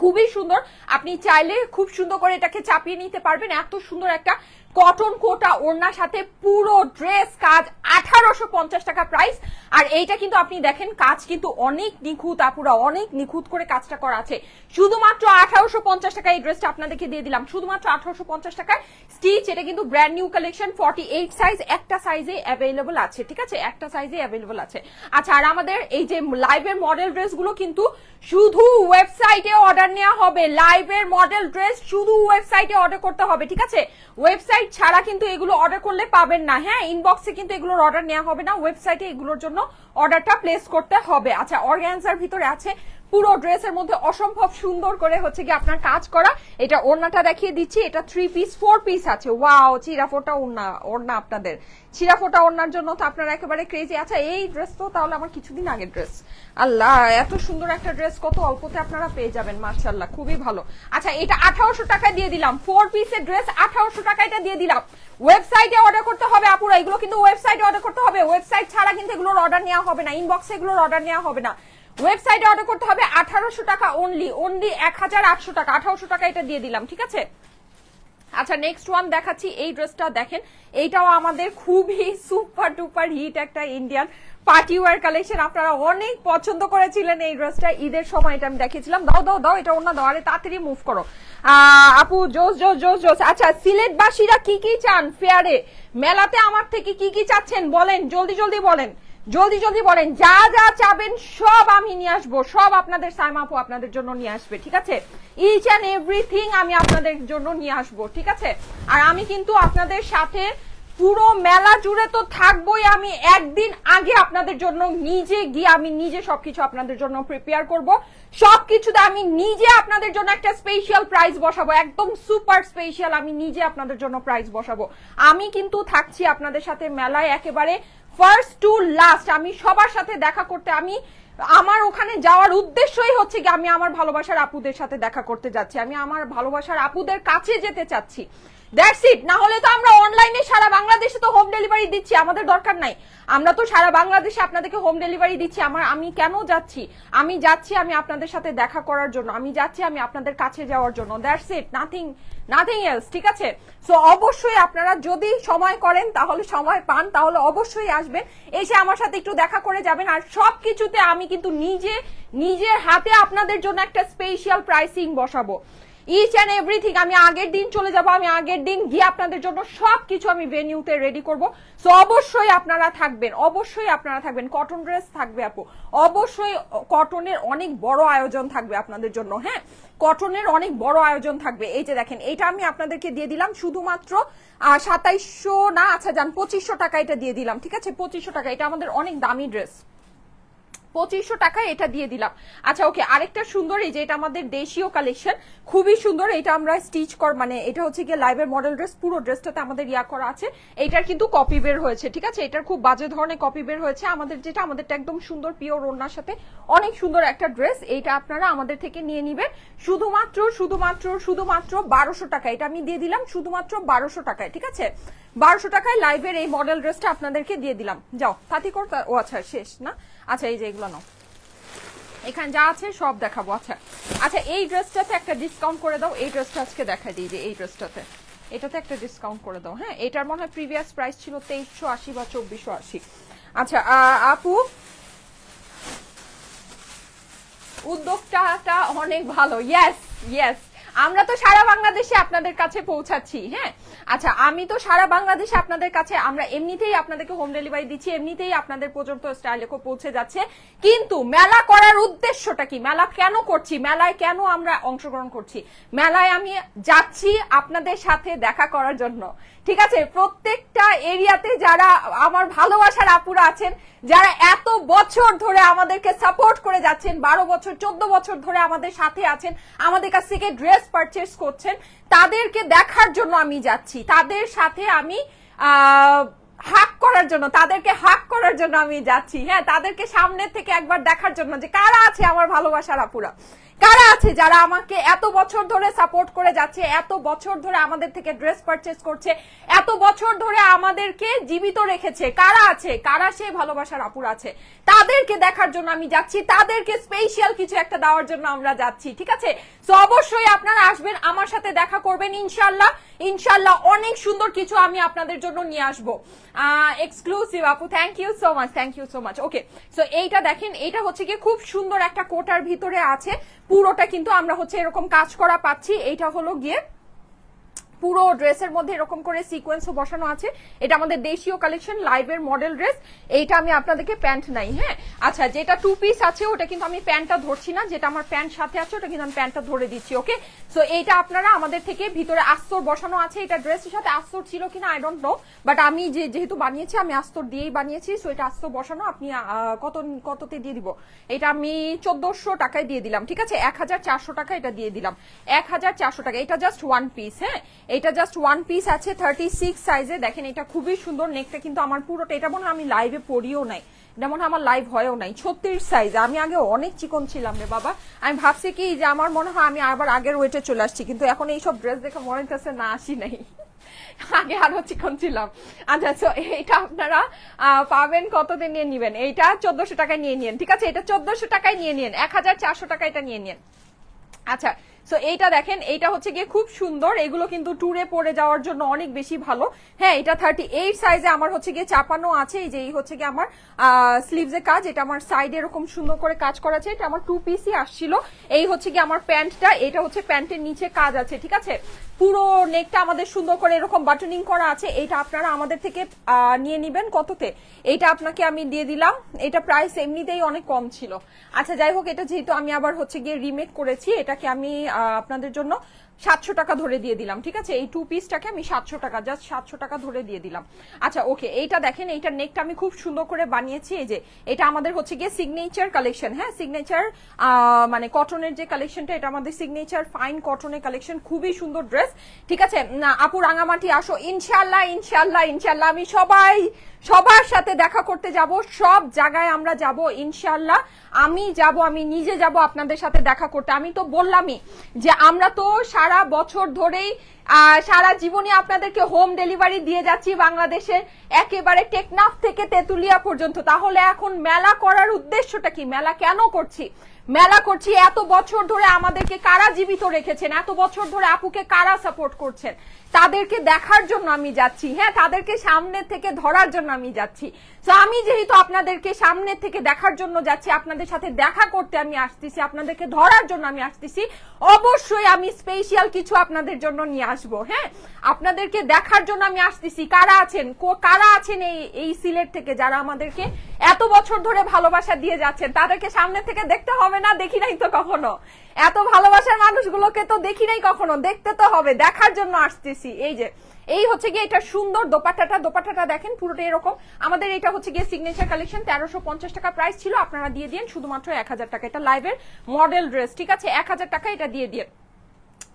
খুবই সুন্দর, আপনি চাইলে খুব সুন্দর করে এটাকে চাপিয়ে নিতে পারবেন। এত সুন্দর একটা কটন কোটা ওড়নার সাথে পুরো ড্রেস কাজ, 1850 টাকা প্রাইস। আর এইটা কিন্তু আপনি দেখেন কাজ কিন্তু অনেক নিখুঁত আপুরা, অনেক নিখুঁত করে কাজটা করা আছে। শুধুমাত্র 1850 টাকা এই ড্রেসটা আপনাদেরকে দিয়ে দিলাম, শুধুমাত্র 1850 টাকায় স্টিচ। এটা কিন্তু ব্র্যান্ড নিউ কালেকশন, 48 সাইজ, একটা সাইজে অ্যাভেলেবল আছে, ঠিক আছে? একটা সাইজে অ্যাভেলেবল আছে। আচ্ছা আর আমাদের এই যে লাইভের মডেল ড্রেসগুলো কিন্তু শুধু ওয়েবসাইটে অর্ডার নেওয়া হবে। লাইভের মডেল ড্রেস শুধু ওয়েবসাইটে অর্ডার করতে হবে, ঠিক আছে? ওয়েবসাইট ছাড়া কিন্তু এগুলো অর্ডার করলে পাবেন না। হ্যাঁ ইনবক্সে কিন্তু এগুলোর অর্ডার নেওয়া হবে না, ওয়েবসাইটে এগুলোর জন্য অর্ডারটা প্লেস করতে হবে। আচ্ছা অর্গানজার ভিতরে আছে, পুরো ড্রেসের মধ্যে অসম্ভব সুন্দর করে হচ্ছে কি আপনার কাজ করা। এটা ওড়নাটা দেখিয়ে দিচ্ছি, এটা 3 পিস 4 পিস আছে। ওয়াও, চিরাফোটা ওড়না আপনাদের, চিরাফোটা ওড়নার জন্য তো আপনারা একেবারে ক্রেজি। আচ্ছা এই ড্রেস তো তাহলে আমার কিছুদিন আগের ড্রেস। আল্লাহ, এত সুন্দর একটা ড্রেস কত অল্পতে আপনারা পেয়ে যাবেন, মাশাআল্লাহ, খুবই ভালো। আচ্ছা এটা 1800 টাকায় দিয়ে দিলাম, 4 পিসের ড্রেস 1800 টাকায় এটা দিয়ে দিলাম। ওয়েবসাইটে অর্ডার করতে হবে আপুরা, এগুলো কিন্তু ওয়েবসাইটে অর্ডার করতে হবে, ওয়েবসাইট ছাড়া কিন্তু এগুলোর অর্ডার নেওয়া হবে না, ইনবক্সে এগুলোর অর্ডার নেওয়া হবে না, ওয়েবসাইটে অর্ডার করতে হবে। 1800 টাকা অনলি, 1800 টাকা, 1800 টাকা এটা দিয়ে দিলাম, ঠিক আছে। আচ্ছা নেক্সট ওয়ান দেখাচ্ছি, এই ড্রেসটা দেখেন, এইটাও আমাদের খুবই সুপার ডুপার হিট একটা ইন্ডিয়ান পার্টি ওয়্যার কালেকশন। আপনারা অনেক পছন্দ করেছিলেন এই ড্রেসটা, ঈদের সময় এটা আমি দেখিয়েছিলাম। দাও দাও দাও, এটা অন্য দাও, আরে তাড়াতাড়ি মুভ করো আপু, জোস জোস জোস জোস। আচ্ছা সিলেটবাসীরা কি কি চান ফেয়ারে, মেলাতে আমার থেকে কি কি চাচ্ছেন বলেন, জলদি জলদি বলেন, জলদি জলদি বলেন, যা যা চাবেন সব আমি নিয়ে আসবো, সব আপনাদের সাইমা আপু আপনাদের জন্য নিয়ে আসবে, ঠিক আছে। ইচ অ্যান্ড এভরিথিং আমি আপনাদের জন্য নিয়ে আসবো, ঠিক আছে। আর আমি কিন্তু আপনাদের সাথে পুরো মেলা জুড়ে তো থাকবোই, আমি একদিন আগে আপনাদের জন্য নিজে গিয়ে আমি নিজে সবকিছু আপনাদের জন্য প্রিপেয়ার করব, সবকিছুতে আমি নিজে আপনাদের জন্য একটা স্পেশাল প্রাইস বসাবো, একদম সুপার স্পেশাল, আমি নিজে আপনাদের জন্য প্রাইস বসাবো। আমি কিন্তু থাকছি আপনাদের সাথে মেলায় একেবারে ফার্স্ট টু লাস্ট, আমি সবার সাথে দেখা করতে, আমি আমার ওখানে যাওয়ার উদ্দেশ্যই হচ্ছে কি আমি আমার ভালোবাসার আপুদের সাথে দেখা করতে যাচ্ছি, আমি আমার ভালোবাসার আপুদের কাছে যেতে চাচ্ছি, দ্যাটস ইট। না হলে তো আমরা অনলাইনে সারা বাংলাদেশে তো হোম ডেলিভারি দিচ্ছি, আমাদের দরকার নাই, আমরা তো সারা বাংলাদেশে আপনাদেরকে হোম ডেলিভারি দিচ্ছি। আমি কেন যাচ্ছি, আমি যাচ্ছি আমি আপনাদের সাথে দেখা করার জন্য, আমি যাচ্ছি আমি আপনাদের কাছে যাওয়ার জন্য, দ্যাটস ইট, নাথিং এলস, ঠিক আছে। সো অবশ্যই আপনারা যদি সময় করেন, তাহলে সময় পান, তাহলে অবশ্যই আসবেন, এসে আমার সাথে একটু দেখা করে যাবেন। আর সবকিছুতে আমি কিন্তু নিজের হাতে আপনাদের জন্য একটা স্পেশাল প্রাইসিং বসাবো, ইচ অ্যান্ড এভরিথিং। আমি আগের দিন চলে যাব, আমি আগের দিন গিয়ে আপনাদের জন্য সবকিছু আমি ভেনিউতে রেডি করব। সো অবশ্যই আপনারা থাকবেন, অবশ্যই আপনারা থাকবেন। কটন ড্রেস থাকবে আপু, অবশ্যই কটনের অনেক বড় আয়োজন থাকবে আপনাদের জন্য, হ্যাঁ কটনের অনেক বড় আয়োজন থাকবে। এই যে দেখেন, এটা আমি আপনাদেরকে দিয়ে দিলাম শুধুমাত্র 2700 না, আচ্ছা যান 2500 টাকা এটা দিয়ে দিলাম, ঠিক আছে 2500 টাকা, এটা আমাদের অনেক দামি ড্রেস, 2500 টাকা এটা দিয়ে দিলাম। আচ্ছা ওকে, আরেকটা সুন্দর, এই যে এটা আমাদের দেশীয় কালেকশন, খুবই সুন্দর, এটা আমরা স্টিচ মানে এটা হচ্ছে গিয়ে লাইভের মডেল ড্রেস, পুরো ড্রেসটাতে আমাদের ইয়া করা আছে, এটার কিন্তু কপি বের হয়েছে, ঠিক আছে, এটার খুব বাজে ধরনের কপি বের হয়েছে, আমাদেরটা একদম সুন্দর পিওর ওড়নার সাথে অনেক সুন্দর একটা ড্রেস, এইটা আপনারা আমাদের থেকে নিয়ে নিবেন শুধুমাত্র 1200 টাকা, এটা আমি দিয়ে দিলাম শুধুমাত্র 1200 টাকায়, ঠিক আছে 1200 টাকায় লাইভের এই মডেল ড্রেসটা আপনাদেরকে দিয়ে দিলাম। যাও তাতি কর, ও আচ্ছা শেষ না, আচ্ছা এই যে এগুলো নাও, এখানে যা আছে সব দেখাবো। আচ্ছা আচ্ছা এই ড্রেসটাতে একটা ডিসকাউন্ট করে দাও, এই ড্রেসটা আজকে দেখাই দিই, যে এই ড্রেসটাতে এটাতে একটা ডিসকাউন্ট করে দাও, হ্যাঁ এটার মনে হয় প্রিভিয়াস প্রাইস ছিল 2380 বা 2480। আচ্ছা আপু উদ্যোগটা অনেক ভালো, ইয়েস ইয়েস, আমরা তো সারা বাংলাদেশে আপনাদের কাছে পৌঁছাচ্ছি, হ্যাঁ আচ্ছা আমি তো সারা বাংলাদেশে আপনাদের কাছে, আমরা এমনিতেই আপনাদেরকে হোম ডেলিভারি দিচ্ছি, এমনিতেই আপনাদের পর্যন্ত স্টাইলে পৌঁছে যাচ্ছে, কিন্তু মেলা করার উদ্দেশ্যটা কি, মেলা কেন করছি, মেলায় কেন আমরা অংশগ্রহণ করছি, মেলায় আমি যাচ্ছি আপনাদের সাথে দেখা করার জন্য, ঠিক আছে। প্রত্যেকটা এরিয়াতে যারা আমার ভালোবাসার আপুরা আছেন, যারা এত বছর ধরে আমাদেরকে সাপোর্ট করে যাচ্ছেন, 12 বছর 14 বছর ধরে আমাদের সাথে আছেন, আমাদের কাছ থেকে ড্রেস পারচেস করছেন, তাদেরকে দেখার জন্য আমি যাচ্ছি, তাদের সাথে আমি হাক করার জন্য, তাদেরকে হাক করার জন্য আমি যাচ্ছি, হ্যাঁ তাদেরকে সামনে থেকে একবার দেখার জন্য যে কারা আছে আমার ভালোবাসার আপুরা, কারা আছে যারা আমাকে এত বছর ধরে সাপোর্ট করে যাচ্ছে, এত বছর ধরে আমাদের থেকে ড্রেস পারচেস করছে, এত বছর ধরে আমাদেরকে জীবিত রেখেছে, কারা আছে, কারা সে ভালোবাসার আপুরা আছে, তাদেরকে দেখার জন্য আমি যাচ্ছি, তাদেরকে স্পেশাল কিছু একটা দেওয়ার জন্য আমরা যাচ্ছি, ঠিক আছে। সো অবশ্যই আপনারা আসবেন, আমার সাথে দেখা করবেন, ইনশাল্লাহ ইনশাল্লাহ অনেক সুন্দর কিছু আমি আপনাদের জন্য নিয়ে আসবো, এক্সক্লুসিভ আপু, thank you so much, thank you so much. Okay so এইটা দেখেন, এইটা হচ্ছে কি খুব সুন্দর একটা কোটার ভিতরে আছে, পুরোটা কিন্তু আমরা হচ্ছে এরকম কাজ করা পাচ্ছি, এইটা হলো গিয়ে পুরো ড্রেসের মধ্যে এরকম করে সিকোয়েন্সও বসানো আছে। এটা আমাদের দেশীয় কালেকশন, লাইভের মডেল ড্রেস। এইটা আমি আপনাদেরকে প্যান্ট নাই, হ্যাঁ। আচ্ছা, যেটা 2 পিস আছে ওটা কিন্তু আমি প্যান্টটা ধরছি না, যেটা আমার প্যান্ট সাথে আছে ওটা কিন্তু আমি প্যান্টটা ধরে দিচ্ছি, ওকে। সো এইটা আপনারা আমাদের থেকে ভিতরে আস্তর বসানো আছে। এটা ড্রেসের সাথে আস্তর ছিল কিনা আই ডোন্ট নো, বাট আমি যেহেতু বানিয়েছি আমি আস্তর দিয়েই বানিয়েছি। সো এটা আস্তর বসানো। আপনি কততে দিয়ে দিব? এটা আমি 1400 টাকায় দিয়ে দিলাম, ঠিক আছে। 1400 টাকা এটা দিয়ে দিলাম, 1400 টাকা। এটা জাস্ট 1 পিস, হ্যাঁ, এটা জাস্ট 1 পিস আছে 36 সাইজে। দেখেন এটা খুবই সুন্দর, নেকটা কিন্তু আমার পুরোটা, এটা মনে হয় আমি লাইভে পরিও নাই, এটা মনে হয় আমার লাইভ হয়েও নাই। 36 সাইজ। আমি আগে অনেক চিকন ছিলাম রে বাবা, আমি ভাবছি কি যে আমার মনে হয় আমি আবার আগের ওয়েটে চলে আসছি, কিন্তু এখন এইসব ড্রেস দেখে মনে হচ্ছে না, আসি নাই, আগে আরো চিকন ছিলাম। আচ্ছা, সো এইটা আপনারা পাবেন কততে নিয়ে নিবেন? এইটা 1400 টাকায় নিয়ে নিন, ঠিক আছে। এটা 1400 টাকায় নিয়ে নিন, 1400 টাকা এটা নিয়ে নিন। আচ্ছা, সো এইটা দেখেন, এইটা হচ্ছে গিয়ে খুব সুন্দর। এগুলো কিন্তু ট্যুরে পরে যাওয়ার জন্য অনেক বেশি ভালো, হ্যাঁ। এটা 38 সাইজে আমার হচ্ছে গিয়ে চাপানো আছে। এই যে এই হচ্ছে গিয়ে আমার স্লিভসের কাজ, এটা আমার সাইডে এরকম সুন্দর করে কাজ করা আছে। এটা আমার 2 পিসই আসছিল। এই হচ্ছে গিয়ে আমার প্যান্টটা, এটা হচ্ছে প্যান্টের নিচে কাজ আছে, ঠিক আছে। পুরো নেকটা আমাদের সুন্দর করে এরকম বাটনিং করা আছে। এটা আপনারা আমাদের থেকে নিয়ে নিবেন কততে? এটা আপনাকে আমি দিয়ে দিলাম, এটা প্রাইস এমনিতেই অনেক কম ছিল। আচ্ছা, যাই হোক, এটা যেহেতু আমি আবার হচ্ছে গিয়ে রিমেক করেছি, এটাকে আমি আপনাদের জন্য 700 টাকা ধরে দিয়ে দিলাম, ঠিক আছে। এই 2 পিসটাকে আমি 700 টাকা, জাস্ট 700 টাকা ধরে দিয়ে দিলাম। আচ্ছা, ওকে। এইটা দেখেন, এইটার নেকটা আমি খুব সুন্দর করে বানিয়েছি। এই যে এটা আমাদের হচ্ছে গিয়ে সিগনেচার কালেকশন, হ্যাঁ, সিগনেচার মানে কটনের যে কালেকশনটা, এটা আমাদের সিগনেচার ফাইন কটনের কালেকশন, খুবই সুন্দর ড্রেস, ঠিক আছে। আপু রাঙামাটি আসো, ইনশাল্লাহ ইনশাল্লাহ ইনশাল্লাহ। আমি সবার সাথে দেখা করতে যাব, সব জায়গায় আমরা যাব ইনশাল্লাহ। আমি যাব, আমি নিজে যাব আপনাদের সাথে দেখা করতে। আমি তো বললামই যে আমরা তো সারা বছর ধরেই সারা জীবনে আপনাদেরকে হোম ডেলিভারি দিয়ে যাচ্ছি বাংলাদেশের একেবারে টেকনাফ থেকে তেতুলিয়া পর্যন্ত। তাহলে এখন মেলা করার উদ্দেশ্যটা কি? মেলা কেন করছি? মেলা করছি এত বছর ধরে আমাদেরকে কারা জীবিত রেখেছেন, এত বছর ধরে আপুকে কারা সাপোর্ট করছেন, তাদেরকে দেখার জন্য আমি যাচ্ছি, হ্যাঁ, তাদেরকে সামনে থেকে ধরার জন্য আমি যাচ্ছি। তো আমি যেহেতু আপনাদেরকে সামনে থেকে দেখার জন্য যাচ্ছি, আপনাদের সাথে দেখা করতে আমি আসতেছি, আপনাদেরকে ধরার জন্য আমি আসতেছি, অবশ্যই আমি স্পেশাল কিছু আপনাদের জন্য নিয়ে আসবো, হ্যাঁ। আপনাদেরকে দেখার জন্য আমি আসতেছি। কারা আছেন এই সিলেট থেকে যারা আমাদেরকে এত বছর ধরে ভালোবাসা দিয়ে যাচ্ছেন, তাদেরকে সামনে থেকে দেখতে হবে না? দেখি নাই তো কখনো, এত ভালোবাসার মানুষগুলোকে তো দেখি নাই কখনো, দেখতে তো হবে, দেখার জন্য আসতেছি। এই যে এই হচ্ছে গিয়ে এটা সুন্দর দোপাট্টাটা দেখেন পুরোটা এরকম। আমাদের এটা হচ্ছে গিয়ে সিগনেচার কালেকশন, 1350 টাকা প্রাইস ছিল, আপনারা দিয়ে দিন শুধুমাত্র 1000 টাকা। এটা লাইভের মডেল ড্রেস, ঠিক আছে, 1000 টাকা এটা দিয়ে দিন,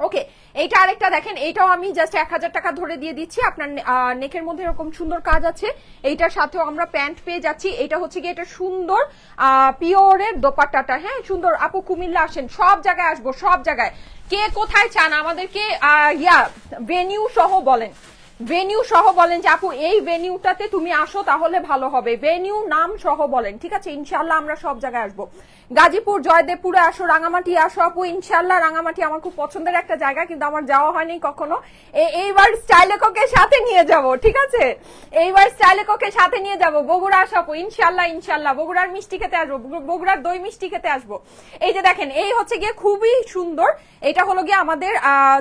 ওকে। এইটা আরেকটা দেখেন, এইটাও আমি জাস্ট 1000 টাকা ধরে দিয়ে দিচ্ছি। আপনার নেকের মধ্যে এরকম সুন্দর কাজ আছে, এইটার সাথেও আমরা প্যান্ট পেয়ে যাচ্ছি। এটা হচ্ছে গিয়ে এটা সুন্দর পিওরের দোপাট্টাটা, হ্যাঁ, সুন্দর। আপু কুমিল্লা আসেন, সব জায়গায় আসবো, সব জায়গায়। কে কোথায় চান আমাদেরকে ভেনিউ সহ বলেন, ভেনিউ সহ বলেন যে আপু এই ভেনিউটাতে তুমি আসো তাহলে ভালো হবে, ভেনিউ নাম সহ বলেন, ঠিক আছে। ইনশাল্লাহ আমরা সব জায়গায় আসবো। গাজীপুর জয়দেবপুরে আসো, রাঙামাটি আসো আপু, ইনশাল্লাহ। রাঙামাটি আমার খুব পছন্দের একটা জায়গা, কিন্তু আমার যাওয়া হয়নি কখনো। এইবার স্টাইলেকোকে সাথে নিয়ে যাব, ঠিক আছে, এইবার স্টাইলেকোকে সাথে নিয়ে যাব। বগুড়া আসো আপু, ইনশাল্লাহ ইনশাল্লাহ। বগুড়ার মিষ্টি খেতে আসবো, বগুড়ার দই মিষ্টি খেতে আসবো। এই যে দেখেন, এই হচ্ছে গিয়ে খুবই সুন্দর। এটা হলো গিয়ে আমাদের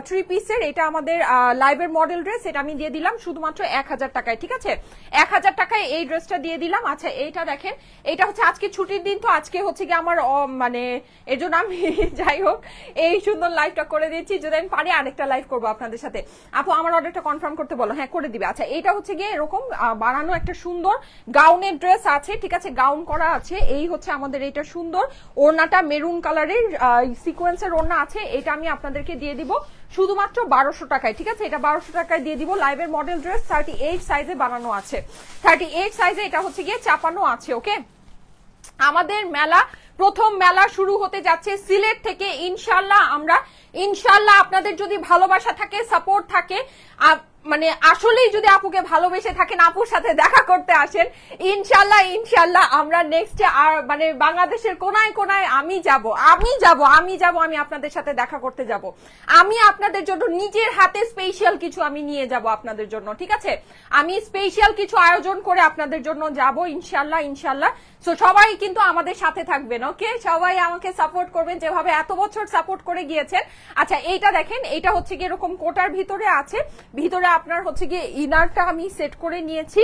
3 পিসের, এটা আমাদের লাইভের মডেল ড্রেস। এটা আমি দিয়ে দিলাম শুধুমাত্র 1000 টাকায়, ঠিক আছে, 1000 টাকায় এই ড্রেসটা দিয়ে দিলাম। আচ্ছা, এইটা দেখেন, এটা হচ্ছে আজকে ছুটির দিন, তো আজকে হচ্ছে গিয়ে আমার মানে এর জন্য আমি যাই হোক এই সুন্দর লাইভটা করে দিচ্ছি। যদি আমি পারি আরেকটা লাইভ করবো আপনাদের সাথে। আপু আমার অর্ডারটা কনফার্ম করতে বলো, হ্যাঁ করে দিবে। আচ্ছা, এটা হচ্ছে গিয়ে এরকম বানানো একটা সুন্দর গাউনের ড্রেস আছে, ঠিক আছে, গাউন করা আছে। এই হচ্ছে আমাদের এটা সুন্দর ওড়নাটা, মেরুন কালারের সিকোয়েন্সের ওড়না আছে। এটা আমি আপনাদেরকে দিয়ে দিব শুধুমাত্র 1200 টাকায়, ঠিক আছে, এটা 1200 টাকায় দিয়ে দিব। লাইভের মডেল ড্রেস 38 সাইজে বানানো আছে, 38 সাইজে এটা হচ্ছে গিয়ে চাপানো আছে, ওকে। আমাদের মেলা, প্রথম মেলা শুরু হতে যাচ্ছে সিলেট থেকে। ইনশাল্লাহ আপনাদের যদি ভালোবাসা থাকে, সাপোর্ট থাকে, মানে আসলেই যদি আপুকে ভালোবেসে থাকেন, আপুর সাথে দেখা করতে আসেন, ইনশাল্লাহ আমরা নেক্সটে আর মানে বাংলাদেশের কোনায় কোনায় আমি আপনাদের সাথে দেখা করতে যাব। আমি আপনাদের জন্য নিজের হাতে স্পেশাল কিছু আমি নিয়ে যাব আপনাদের জন্য, ঠিক আছে, আমি স্পেশাল কিছু আয়োজন করে আপনাদের জন্য যাব ইনশাল্লাহ। সো সবাই কিন্তু আমাদের সাথে থাকবেন, ওকে, সবাই আমাকে সাপোর্ট করবেন যেভাবে এত বছর সাপোর্ট করে গিয়েছেন। আচ্ছা এইটা দেখেন, এইটা হচ্ছে গিয়ে এরকম কোটার ভিতরে আছে, ভিতরে আপনার হচ্ছে গিয়ে ইনারটা আমি সেট করে নিয়েছি,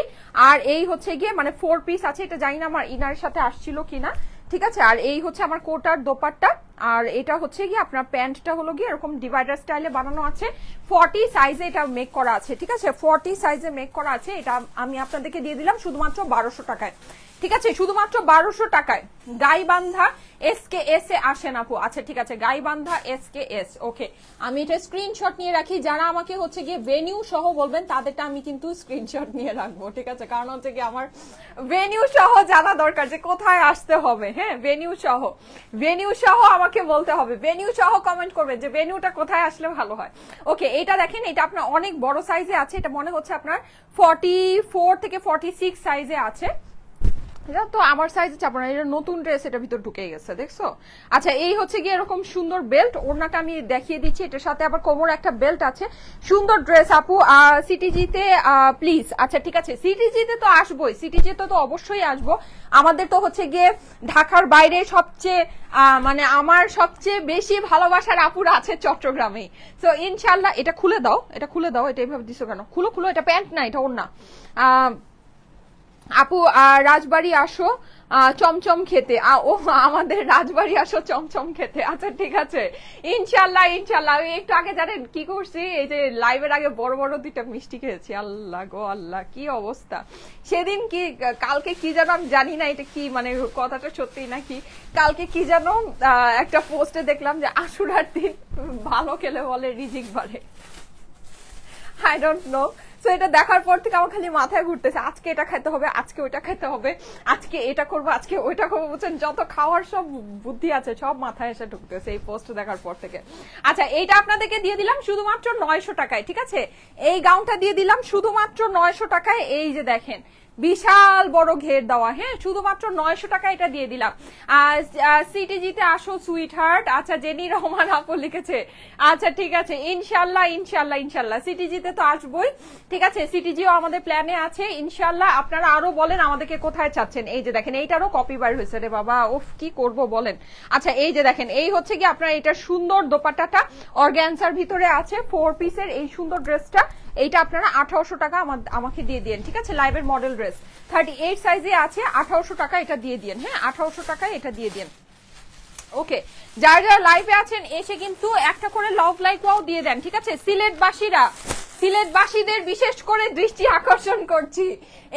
আর এই হচ্ছে গিয়ে মানে 4 পিস আছে, এটা জানি না আমার ইনারের সাথে আসছিল কিনা, ঠিক আছে। আর এই হচ্ছে আমার কোটার দোপাট্টা, আর এটা হচ্ছে গিয়ে আপনার প্যান্টটা হলো গিয়ে এরকম ডিভাইডার স্টাইলে বানানো আছে, 40 সাইজে এটা মেক করা আছে, ঠিক আছে, 40 সাইজে মেক করা আছে। এটা আমি আপনাদেরকে দিয়ে দিলাম শুধুমাত্র 1200 টাকায়, ঠিক আছে, শুধুমাত্র 1200 টাকায়। গাইবান্ধা SKS এ আসেন আপু, আচ্ছা ঠিক আছে, গাইবান্ধা SKS, ওকে। আমি এটা স্ক্রিনশট নিয়ে রাখি, যারা আমাকে হচ্ছে গিয়ে ভেনিউ সহ বলবেন তাদেরটা আমি কিন্তু স্ক্রিনশট নিয়ে রাখবো, ঠিক আছে, কারণ হচ্ছে কি আমার ভেনিউ সহ জানা দরকার যে কোথায় আসতে হবে। হ্যাঁ, ভেনিউ সহ আমাকে বলতে হবে, ভেনিউ সহ কমেন্ট করবেন যে ভেনিউটা কোথায় আসলে ভালো হয়। ওকে, এটা দেখেন, এটা আপনার অনেক বড় সাইজে আছে, এটা মনে হচ্ছে আপনার 44 থেকে 46 সাইজে আছে। এটা তো আমার সাইজে চাপ না, এটা নতুন ড্রেস, এটা ভিতর ঢুকে গেছে, দেখছো। আচ্ছা এই হচ্ছে গিয়ে এরকম সুন্দর বেল্ট, ওড়নাটা আমি দেখিয়ে দিচ্ছি, এটার সাথে আবার কোমরে একটা বেল্ট আছে, সুন্দর ড্রেস আপু। সিটিজিতে প্লিজ, আচ্ছা ঠিক আছে, সিটিজিতে তো আসবোই, সিটিজিতে তো অবশ্যই আসবো। আমাদের তো হচ্ছে গিয়ে ঢাকার বাইরে সবচেয়ে মানে আমার সবচেয়ে বেশি ভালোবাসার আপুরা আছে চট্টগ্রামে। তো ইনশাল্লাহ, এটা খুলে দাও, এটা এইভাবে দিছো কেন? খুলো, এটা প্যান্ট না, এটা ওড়না। আপু রাজবাড়ি আসো চমচম খেতে, ও আমাদের রাজবাড়ি আসো চমচম খেতে, আচ্ছা ঠিক আছে, ইনশাল্লাহ। আমি একটু আগে জানেন কি করছি, এই যে লাইভের আগে বড় বড় 2টা মিষ্টি খেয়েছি, আল্লাহ গো আল্লাহ কি অবস্থা। সেদিন কি কালকে কি যেন আমি জানি না এটা কি মানে কথাটা সত্যি নাকি, কালকে কি যেন একটা পোস্টে দেখলাম যে আশুরার দিন ভালো খেলে বলে রিজিক বাড়ে, আই ডোন্ট নো। তো এটা দেখার পর থেকে আমার খালি মাথায় ঘুরতেছে, আজকে এটা খাইতে হবে, আজকে ওইটা খাইতে হবে, আজকে এটা করবো, আজকে ওইটা করবো, বুঝছেন, যত খাওয়ার সব বুদ্ধি আছে সব মাথায় এসে ঢুকতেছে এই পোস্ট দেখার পর থেকে। আচ্ছা এইটা আপনাদেরকে দিয়ে দিলাম শুধুমাত্র 900 টাকায়, ঠিক আছে, এই গাউনটা দিয়ে দিলাম শুধুমাত্র 900 টাকায়। এই যে দেখেন বিশাল বড় ঘের দেওয়া, হ্যাঁ, শুধুমাত্র 900 টাকা এটা দিয়ে দিলাম। সিটিজিতে আসো সুইট হার্ট, আচ্ছা জেনি রহমান আপু লিখেছে, আচ্ছা ঠিক আছে, ইনশাল্লাহ সিটিজিতে তো আসবোই, ঠিক আছে, সিটিজিও আমাদের প্ল্যানে আছে ইনশাল্লাহ। আপনারা আরো বলেন আমাদেরকে কোথায় চাচ্ছেন। এই যে দেখেন এইটারও কপি বার হয়েছে রে বাবা, উফ কি করব বলেন। আচ্ছা এই যে দেখেন, এই হচ্ছে কি আপনার এটার সুন্দর দোপাট্টাটা অর্গানজার ভিতরে আছে, 4 পিসের এই সুন্দর ড্রেসটা, এইটা আপনারা 1800 টাকা আমাকে দিয়ে দিন, ঠিক আছে, লাইভের মডেল ড্রেস 38 সাইজে আছে, 1800 টাকা এটা দিয়ে দিন, হ্যাঁ 1800 টাকায় এটা দিয়ে দিন। ওকে, যারা লাইভে আছেন এসে কিন্তু একটা করে লাভ লাইক ওয়াও দিয়ে দেন, ঠিক আছে। সিলেটবাসীদের বিশেষ করে দৃষ্টি আকর্ষণ করছি,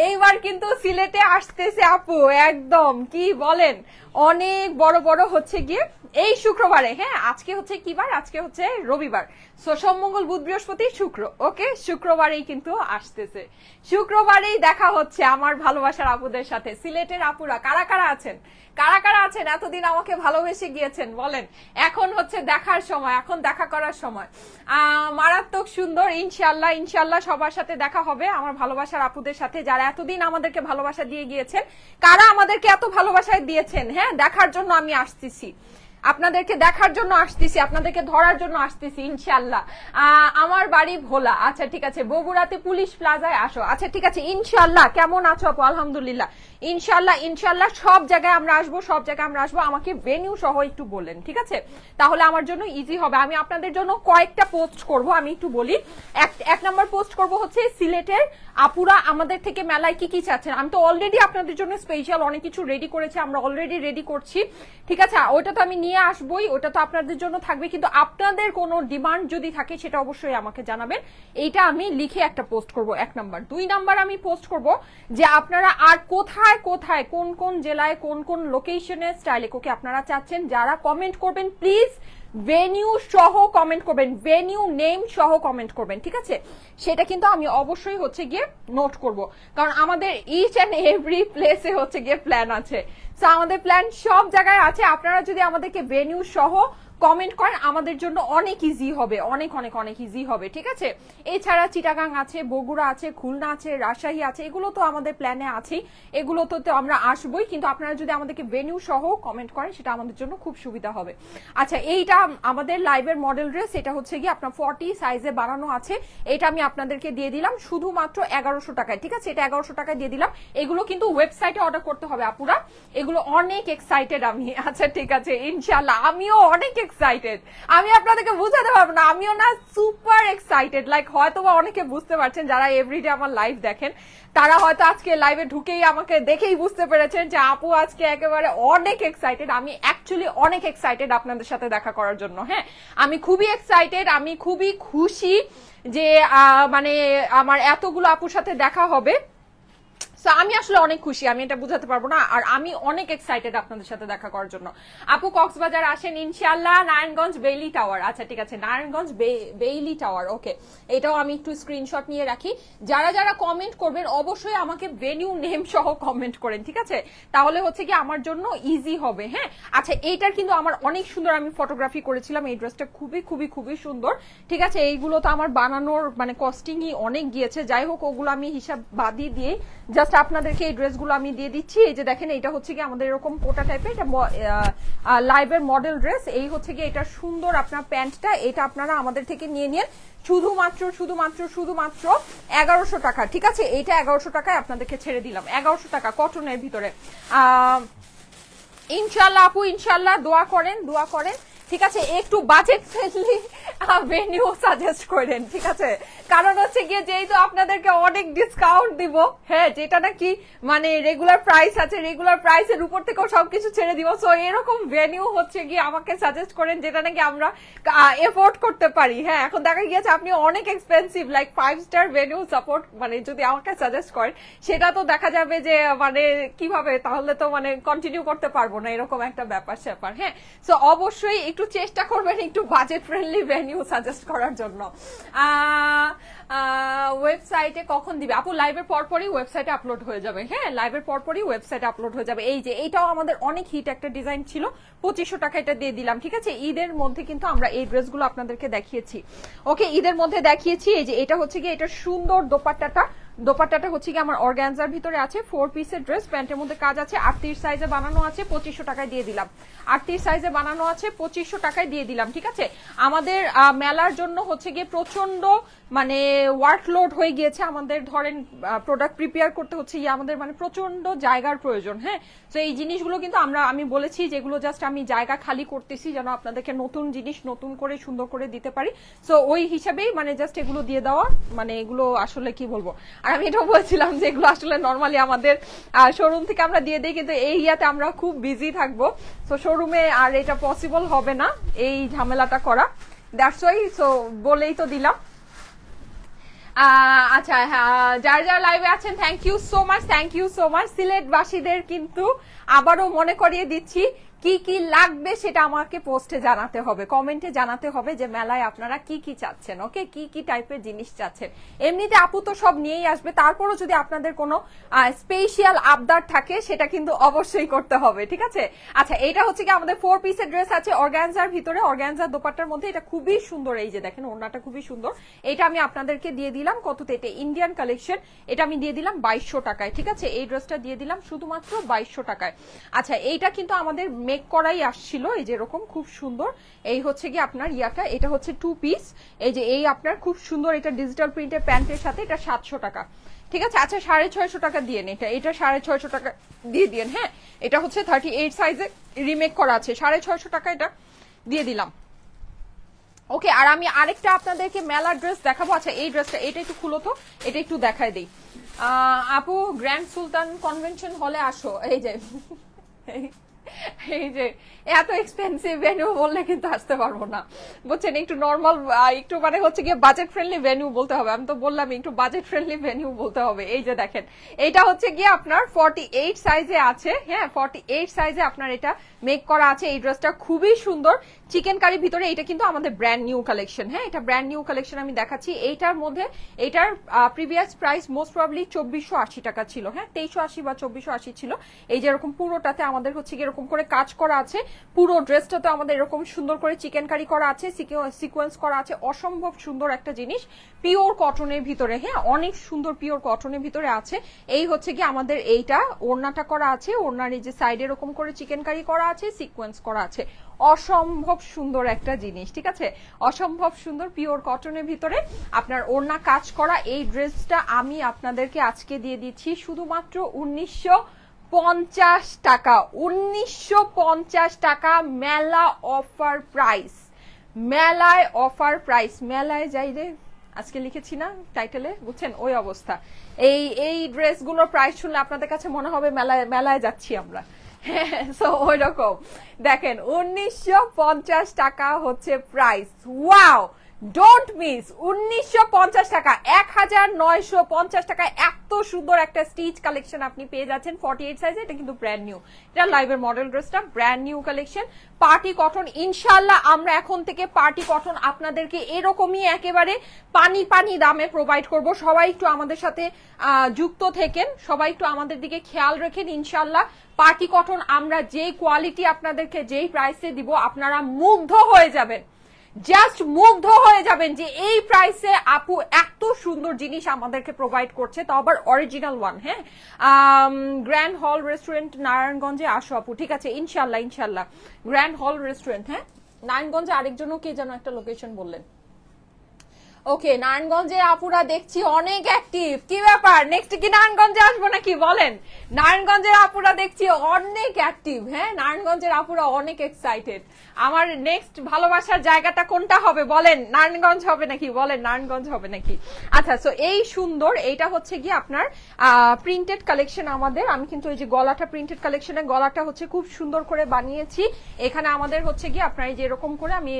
এইবার কিন্তু সিলেটে আসতেছে আপু, একদম কি বলেন, অনেক বড় বড় হচ্ছে গিয়ে এই শুক্রবারে, হ্যাঁ আজকে হচ্ছে কি বার, আজকে হচ্ছে রবিবার, সোম মঙ্গল বুধ বৃহস্পতি শুক্র, ওকে, শুক্রবারেই কিন্তু আসতেছে, শুক্রবারেই দেখা হচ্ছে আমার ভালোবাসার আপুদের সাথে। সিলেটের আপুরা কারা কারা আছেন, এতদিন আমাকে ভালোবেসে গিয়েছেন বলেন, এখন হচ্ছে দেখার সময়, এখন দেখা করার সময়। মারাত্মক সুন্দর, ইনশাল্লাহ সবার সাথে দেখা হবে, আমার ভালোবাসার আপুদের সাথে, যারা এতদিন আমাদেরকে ভালোবাসা দিয়ে গিয়েছেন। কারা আমাদেরকে এত ভালোবাসা দিয়েছেন, হ্যাঁ দেখার জন্য আমি আসতেছি, আপনাদেরকে দেখার জন্য আসতেছি, আপনাদেরকে ধরার জন্য আসতেছি ইনশাল্লাহ। আমার বাড়ি ভোলা, আচ্ছা ঠিক আছে, বগুড়াতে পুলিশ প্লাজায় আসো, আচ্ছা ঠিক আছে, ইনশাল্লাহ। কেমন আছো আপু? আলহামদুলিল্লাহ, ইনশাল্লাহ সব জায়গায় আমরা আসবো, আমাকে ভেনিউ সহ একটু বলেন, ঠিক আছে, তাহলে আমার জন্য ইজি হবে। আমি আপনাদের জন্য কয়েকটা পোস্ট করব, আমি একটু বলি। এক নাম্বার পোস্ট করব হচ্ছে সিলেটের আপুরা আমাদের থেকে মেলায় কি কি চাচ্ছেন। আমি তো অলরেডি আপনাদের জন্য স্পেশাল অনেক কিছু রেডি করেছি, আমরা অলরেডি রেডি করছি, ঠিক আছে, ওইটা তো আমি নিয়ে আসবোই, ওটা তো আপনাদের জন্য থাকবে, কিন্তু আপনাদের কোনো ডিমান্ড যদি থাকে সেটা অবশ্যই আমাকে জানাবেন। এইটা আমি লিখে একটা পোস্ট করব, 1 নাম্বার। 2 নাম্বার আমি পোস্ট করব যে আপনারা আর কোথায় কোন কোন জেলায় কোন কোন লোকেশনে স্টাইলে কোকে আপনারা চাচ্ছেন। যারা কমেন্ট করবেন প্লিজ ভেনিউ সহ কমেন্ট করবেন, ভেনিউ নেম সহ কমেন্ট করবেন, ঠিক আছে, সেটা কিন্তু আমি অবশ্যই হচ্ছে গিয়ে নোট করব, কারণ আমাদের ইচ এন্ড এভরি প্লেসে হচ্ছে গিয়ে প্ল্যান আছে, তো আমাদের প্ল্যান সব জায়গায় আছে। আপনারা যদি আমাদেরকে ভেনিউ সহ কমেন্ট করেন, আমাদের জন্য অনেক ইজি হবে, অনেক অনেক অনেক ইজি হবে, ঠিক আছে? এছাড়া চিটাগাং আছে, বগুড়া আছে, খুলনা আছে, রাজশাহী আছে, এগুলো তো আমাদের প্ল্যানে আছেই, এগুলো তো আমরা আসবই, কিন্তু আপনারা যদি আমাদেরকে ভেন্যু সহ কমেন্ট করেন সেটা আমাদের জন্য খুব সুবিধা হবে। আচ্ছা, এইটা আমাদের লাইভের মডেল ড্রেস, এটা হচ্ছে কি আপনার 40 সাইজে বানানো আছে, এটা আমি আপনাদেরকে দিয়ে দিলাম শুধুমাত্র 1100 টাকায়, ঠিক আছে? এটা 1100 টাকায় দিয়ে দিলাম। এগুলো কিন্তু ওয়েবসাইটে অর্ডার করতে হবে আপুরা, এগুলো অনেক এক্সাইটেড আমি। আচ্ছা ঠিক আছে, ইনশাআল্লাহ আমিও অনেক এক্সাইটেড, আমি আপনাদেরকে বুঝাতে পারবো না, আমিও না সুপার এক্সাইটেড। লাইক হয়তো বা অনেকে বুঝতে পারছেন যারা এভরিডে আমার লাইভ দেখেন, তারা হয়তো আজকে লাইভে ঢুকেই আমাকে দেখেই বুঝতে পেরেছেন যে আপু আজকে একেবারে অনেক এক্সাইটেড। আমি অ্যাকচুয়ালি অনেক এক্সাইটেড আপনাদের সাথে দেখা করার জন্য। হ্যাঁ, আমি খুবই এক্সাইটেড, আমি খুবই খুশি যে মানে আমার এতগুলো আপুর সাথে দেখা হবে। আমি আসলে অনেক খুশি, আমি এটা বুঝাতে পারবো না, আর আমি অনেক এক্সাইটেড আপনাদের সাথে দেখা করার জন্য। আপু কক্সবাজার আসেন ইনশাআল্লাহ। নারায়ণগঞ্জ বেইলি টাওয়ার, আচ্ছা ঠিক আছে, নারায়ণগঞ্জ বেইলি টাওয়ার, ওকে, এটাও আমি একটু স্ক্রিনশট নিয়ে রাখি। যারা যারা কমেন্ট করবেন অবশ্যই আমাকে ভেন্যু নেম সহ কমেন্ট করেন, ঠিক আছে? তাহলে হচ্ছে কি আমার জন্য ইজি হবে। হ্যাঁ, আচ্ছা এইটার কিন্তু আমার অনেক সুন্দর, আমি ফটোগ্রাফি করেছিলাম, এই ড্রেসটা খুবই খুবই খুবই সুন্দর, ঠিক আছে? এইগুলো তো আমার বানানোর মানে কস্টিংই অনেক গিয়েছে, যাই হোক ওগুলো আমি হিসাব বাদিয়ে দিয়ে জাস্ট আপনাদেরকে এই ড্রেসগুলো আমি দিয়ে দিচ্ছি। এই যে দেখেন, এটা হচ্ছে কি আমাদের এরকম কোটা টাইপের, এটা লাইভের মডেল ড্রেস। এই হচ্ছে কি এটা সুন্দর আপনার প্যান্টটা, এটা আপনারা আমাদের থেকে নিয়ে নিন শুধুমাত্র শুধুমাত্র শুধুমাত্র 1100 টাকা, ঠিক আছে? এইটা 1100 টাকায় আপনাদেরকে ছেড়ে দিলাম, 1100 টাকা কটনের ভিতরে। ইনশাল্লাহ আপু, ইনশাল্লাহ দোয়া করেন, দোয়া করেন, ঠিক আছে? একটু বাজেট ফ্রেন্ডলি ভেন্যু সাজেস্ট করেন, ঠিক আছে? কারণ হচ্ছে গিয়ে যেহেতু আপনাদেরকে অনেক ডিসকাউন্ট দিব, হ্যাঁ, যেটা নাকি মানে রেগুলার প্রাইস আছে, রেগুলার প্রাইসের উপর থেকেও সবকিছু ছেড়ে দিব। সো এরকম ভেন্যু হচ্ছে গিয়ে আমাকে সাজেস্ট করেন যেটা নাকি আমরা এফোর্ড করতে পারি। হ্যাঁ, এখন দেখা গিয়েছে আপনি অনেক expensive like 5 star venue support মানে যদি আমাকে সাজেস্ট করেন, সেটা তো দেখা যাবে যে মানে কিভাবে, তাহলে তো মানে কন্টিনিউ করতে পারবো না, এরকম একটা ব্যাপার স্যাপার। হ্যাঁ, সো অবশ্যই একটু চেষ্টা করবেন একটু বাজেট ফ্রেন্ডলি ভেন্যু সাজেস্ট করার জন্য। ওয়েবসাইটে কখন দিবে আপু? লাইভের পরপরই ওয়েবসাইটে আপলোড হয়ে যাবে। হ্যাঁ, লাইভের পরপরই ওয়েবসাইটে আপলোড হয়ে যাবে। এই যে এইটাও আমাদের অনেক হিট একটা ডিজাইন ছিল, 2500 টাকা এটা দিয়ে দিলাম, ঠিক আছে? ঈদের মধ্যে কিন্তু আমরা এই ড্রেসগুলো আপনাদেরকে দেখিয়েছি, ওকে, ঈদের মধ্যে দেখিয়েছি। এই যে এটা হচ্ছে কি এটা সুন্দর দোপাট্টাটা, দোপাট্টাটা হচ্ছে কি আমার অর্গানজার ভিতরে আছে, 4 পিসের ড্রেস, প্যান্টের মধ্যে কাজ আছে, 38 সাইজে বানানো আছে, 2500 টাকায় দিয়ে দিলাম। 38 সাইজে বানানো আছে, 2500 টাকায় দিয়ে দিলাম, ঠিক আছে? আমাদের মেলার জন্য হচ্ছে গিয়ে প্রচন্ড মানে ওয়ার্কলোড হয়ে গিয়েছে আমাদের, ধরেন প্রোডাক্ট প্রিপেয়ার করতে হচ্ছে আমাদের মানে প্রচন্ড জায়গার প্রয়োজন। হ্যাঁ, তো এই জিনিসগুলো কিন্তু আমি বলেছি যেগুলো জাস্ট আমি জায়গা খালি করতেছি যেন আপনাদেরকে নতুন জিনিস নতুন করে সুন্দর করে দিতে পারি। সো ওই হিসাবেই মানে জাস্ট এগুলো দিয়ে দেওয়া, মানে এগুলো আসলে কি বলবো, আর আমি এটাও বলছিলাম যে এগুলো আসলে নর্মালি আমাদের শোরুম থেকে আমরা দিয়ে দিই, কিন্তু এই ইয়াতে আমরা খুব বিজি থাকবো, সো শোরুমে আর এটা পসিবল হবে না এই ঝামেলাটা করা, দ্যাটস ওয়াই। সো বলেই তো দিলাম। আচ্ছা, যারা যারা লাইভে আছেন thank you so much, thank you so much. সিলেটবাসীদের কিন্তু আবারও মনে করিয়ে দিচ্ছি কি কি লাগবে সেটা আমাকে পোস্টে জানাতে হবে, কমেন্টে জানাতে হবে যে মেলায় আপনারা কি কি চাচ্ছেন, ওকে, কি কি টাইপের জিনিস চাচ্ছেন। এমনিতে আপু তো সব নিয়েই আসবে, তারপরও যদি আপনাদের কোনো স্পেশাল আবদার থাকে সেটা কিন্তু অবশ্যই করতে হবে, ঠিক আছে? আচ্ছা, এটা হচ্ছে কি আমাদের 4 পিসের ড্রেস আছে অর্গানজার ভিতরে, অর্গানজার দোপাট্টার মধ্যে, এটা খুবই সুন্দর। এই যে দেখেন ওড়নাটা খুবই সুন্দর, এটা আমি আপনাদেরকে দিয়ে দিলাম কততে, এটা ইন্ডিয়ান কালেকশন, এটা আমি দিয়ে দিলাম 2200 টাকায়, ঠিক আছে? এই ড্রেসটা দিয়ে দিলাম শুধুমাত্র 2200 টাকায়। আচ্ছা, এইটা কিন্তু আমাদের মেক করাই আসছিল, এই যে এরকম খুব সুন্দর। এই হচ্ছে কি আপনার ইয়াটা, এটা হচ্ছে 2 পিস, এই যে এই আপনার খুব সুন্দর, এটা ডিজিটাল প্রিন্টের প্যান্টের সাথে, এটা 700 টাকা, ঠিক আছে? আচ্ছা, 650 টাকা দিয়ে নেন, এটা 650 টাকা দিয়ে দিন। হ্যাঁ, এটা হচ্ছে 38 সাইজে রিমেক করা আছে, 650 টাকা এটা দিয়ে দিলাম, ওকে। আর আমি আরেকটা আপনাদেরকে মেলা ড্রেস দেখাবো। আচ্ছা, এই ড্রেসটা, এটা একটু খুলো তো, এটা একটু দেখায় দিই। আপু গ্র্যান্ড সুলতান কনভেনশন হলে আসো, এই যে এই যে এত এক্সপেন্সিভ ভেন্যু বললে কিন্তু আসতে পারবো না, বুঝছেন? একটু নর্মাল, একটু মানে হচ্ছে গিয়ে বাজেট ফ্রেন্ডলি ভেন্যু বলতে হবে, আমি তো বললাম একটু বাজেট ফ্রেন্ডলি ভেন্যু বলতে হবে। এই যে দেখেন, এটা হচ্ছে গিয়ে আপনার 48 সাইজে আছে, হ্যাঁ, 48 সাইজে আপনার এটা মেক করা আছে। এই ড্রেসটা খুবই সুন্দর, চিকেন কারি ভিতরে, এটা কিন্তু আমাদের ব্র্যান্ড নিউ কালেকশন। হ্যাঁ, এটা ব্র্যান্ড নিউ কালেকশন আমি দেখাচ্ছি। এইটার মধ্যে এটার প্রিভিয়াস প্রাইস মোস্ট প্রবাবলি 2480 টাকা ছিল, হ্যাঁ, 2380 বা 2480 ছিল। এই যে এরকম পুরোটাতে আমাদের হচ্ছে গিয়ে এরকম করে কাজ করা আছে, পুরো ড্রেসটাতে আমাদের এরকম সুন্দর করে চিকেন কারি করা আছে, সিকোয়েন্স করা আছে, অসম্ভব সুন্দর একটা জিনিস পিওর কটনের ভিতরে। হ্যাঁ, অনেক সুন্দর পিওর কটনের ভিতরে আছে। এই হচ্ছে কি আমাদের এইটা ওড়নাটা করা আছে, ওড়নার এই যে সাইডে এরকম করে চিকেন কারি করা আছে, সিকোয়েন্স করা আছে, অসম্ভব সুন্দর একটা জিনিস। ঠিক আছে, অসম্ভব সুন্দর পিওর কটনের ভিতরে আপনার ওড়না কাজ করা এই ড্রেসটা আমি আপনাদেরকে আজকে দিয়ে দিচ্ছি শুধুমাত্র 1950 টাকা। 1950 টাকা মেলা অফার প্রাইস, মেলায় অফার প্রাইস। মেলায় যাই রে আজকে লিখেছি না টাইটেলে, বুঝছেন ওই অবস্থা। এই ড্রেসগুলোর প্রাইস শুনলে আপনাদের কাছে মনে হবে মেলায় যাচ্ছি আমরা। সো ওই রকম দেখেন 1950 টাকা হচ্ছে প্রাইস। Wow, don't miss. 1950 টাকা, 1950 টাকায় এত সুন্দর একটা স্টিচ কালেকশন আপনি পেয়ে যাচ্ছেন 48 সাইজে। এটা কিন্তু ব্র্যান্ড নিউ, এটা লাইভের মডেল ড্রেসটা, brand new collection, party cotton. ইনশাল্লাহ আমরা এখন থেকে পার্টি কটন আপনাদেরকে এরকমই একেবারে পানি পানি দামে প্রোভাইড করব। সবাই একটু আমাদের সাথে যুক্ত থেকেন, সবাই একটু আমাদের দিকে খেয়াল রাখেন। ইনশাল্লাহ পার্টি কটন আমরা যেই কোয়ালিটি আপনাদেরকে যেই প্রাইসে দিব আপনারা মুগ্ধ হয়ে যাবেন, জাস্ট মুগ্ধ হয়ে যাবেন যে এই প্রাইসে আপু এত সুন্দর জিনিস আমাদেরকে প্রোভাইড করছে, তো আবার অরিজিনাল ওয়ান। হ্যাঁ, গ্র্যান্ড হল রেস্টুরেন্ট নারায়ণগঞ্জে আসো আপু। ঠিক আছে, ইনশাল্লাহ ইনশাল্লাহ গ্র্যান্ড হল রেস্টুরেন্ট। হ্যাঁ, নারায়ণগঞ্জে আরেকজনও কে যেন একটা লোকেশন বললেন। ওকে, নারায়ণগঞ্জে আপুরা দেখছি অনেক অ্যাক্টিভ, কি ব্যাপার নেক্সট কি নারায়ণগঞ্জে আসবো নাকি বলেন? নারায়ণগঞ্জের আপুরা দেখছি অনেক অ্যাক্টিভ। হ্যাঁ, নারায়ণগঞ্জের আপুরা অনেক এক্সাইটেড। আমার নেক্সট ভালোবাসার জায়গাটা কোনটা হবে বলেন? নারায়ণগঞ্জ হবে নাকি বলেন? নারায়ণগঞ্জ হবে নাকি? আচ্ছা, সো এই সুন্দর এইটা হচ্ছে কি আপনার প্রিন্টেড কালেকশন আমাদের। আমি কিন্তু এই যে গলাটা প্রিন্টেড কালেকশনের গলাটা হচ্ছে খুব সুন্দর করে বানিয়েছি। এখানে আমাদের হচ্ছে কি আপনার এই যে এরকম করে আমি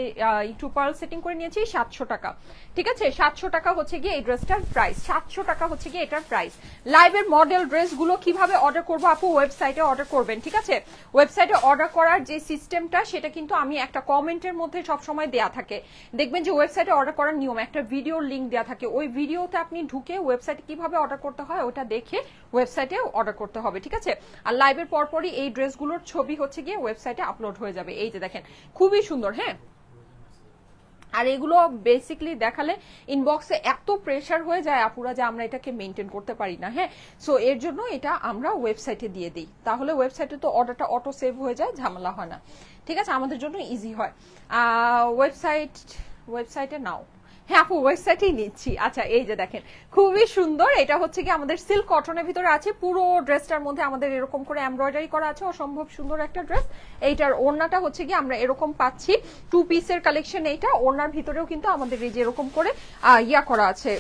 একটু পার্ল সেটিং করে নিয়েছি 700 টাকা। ঠিক আছে, 700 টাকা হচ্ছে গিয়ে এই ড্রেসটার প্রাইস, 700 টাকা হচ্ছে গিয়ে এটার প্রাইস। লাইভের মডেল ড্রেসগুলো কিভাবে অর্ডার করবো আপু? ওয়েবসাইটে অর্ডার করবেন। ঠিক আছে, ওয়েবসাইটে অর্ডার করার যে সিস্টেমটা সেটা কিন্তু আমি একটা কমেন্টের মধ্যে সবসময় দেয়া থাকে। দেখবেন যে ওয়েবসাইটে অর্ডার করার নিয়ম একটা ভিডিওর লিঙ্ক দেওয়া থাকে, ওই ভিডিওতে আপনি ঢুকে ওয়েবসাইটে কিভাবে অর্ডার করতে হয় ওটা দেখে ওয়েবসাইটে অর্ডার করতে হবে। ঠিক আছে, আর লাইভের পরপরই এই ড্রেসগুলোর ছবি হচ্ছে গিয়ে ওয়েবসাইটে আপলোড হয়ে যাবে। এই যে দেখেন খুবই সুন্দর। হ্যাঁ, আর এগুলো বেসিকলি দেখালে ইনবক্সে এত প্রেশার হয়ে যায় আপুরা যে আমরা এটাকে মেনটেন করতে পারি না। হ্যাঁ, সো এর জন্য এটা আমরা ওয়েবসাইটে দিয়ে দিই, তাহলে ওয়েবসাইটে তো অর্ডারটা অটো সেভ হয়ে যায়, ঝামেলা হয় না। ঠিক আছে, আমাদের জন্য ইজি হয়। ওয়েবসাইটে নাও। হ্যাঁ আপু, ওয়েবসাইটেই নিচ্ছি। আচ্ছা, এই যে দেখেন খুবই সুন্দর, এটা হচ্ছে কি আমাদের সিল্ক কটনের ভিতরে আছে। পুরো ড্রেসটার মধ্যে আমাদের এরকম করে এমব্রয়ডারি করা আছে, অসম্ভব সুন্দর একটা ড্রেস। এইটার ওড়নাটা হচ্ছে কি আমরা এরকম পাচ্ছি 2 পিসের কালেকশন। এইটা ওড়নার ভিতরেও কিন্তু আমাদের এই যে এরকম করে ইয়া করা আছে,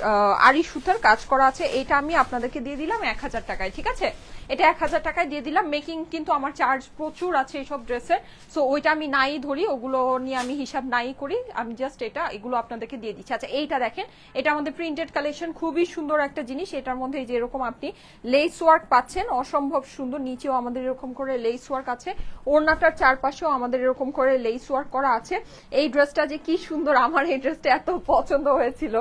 আড়ি সুতার কাজ করা আছে। এইটা আমি আপনাদেরকে দিয়ে দিলাম 1000 টাকায়। ঠিক আছে, এটা 1000 টাকায় দিয়ে দিলাম। মেকিং কিন্তু আমার চার্জ প্রচুর আছে এইসব ড্রেসের, সো ওইটা আমি নাই ধরি, ওগুলো নিয়ে আমি হিসাব নাই করি, আমি জাস্ট এগুলো আপনাদেরকে দিয়ে দিচ্ছি। আচ্ছা, এইটা দেখেন, এটা আমাদের প্রিন্টেড কালেকশন, খুবই সুন্দর একটা জিনিস। এটার মধ্যে যে এরকম আপনি লেস ওয়ার্ক পাচ্ছেন, অসম্ভব সুন্দর। নিচেও আমাদের এরকম করে লেস ওয়ার্ক আছে, ওড়নাটার চারপাশেও আমাদের এরকম করে লেস ওয়ার্ক করা আছে। এই ড্রেসটা যে কি সুন্দর, আমার এই ড্রেসটা এত পছন্দ হয়েছিল।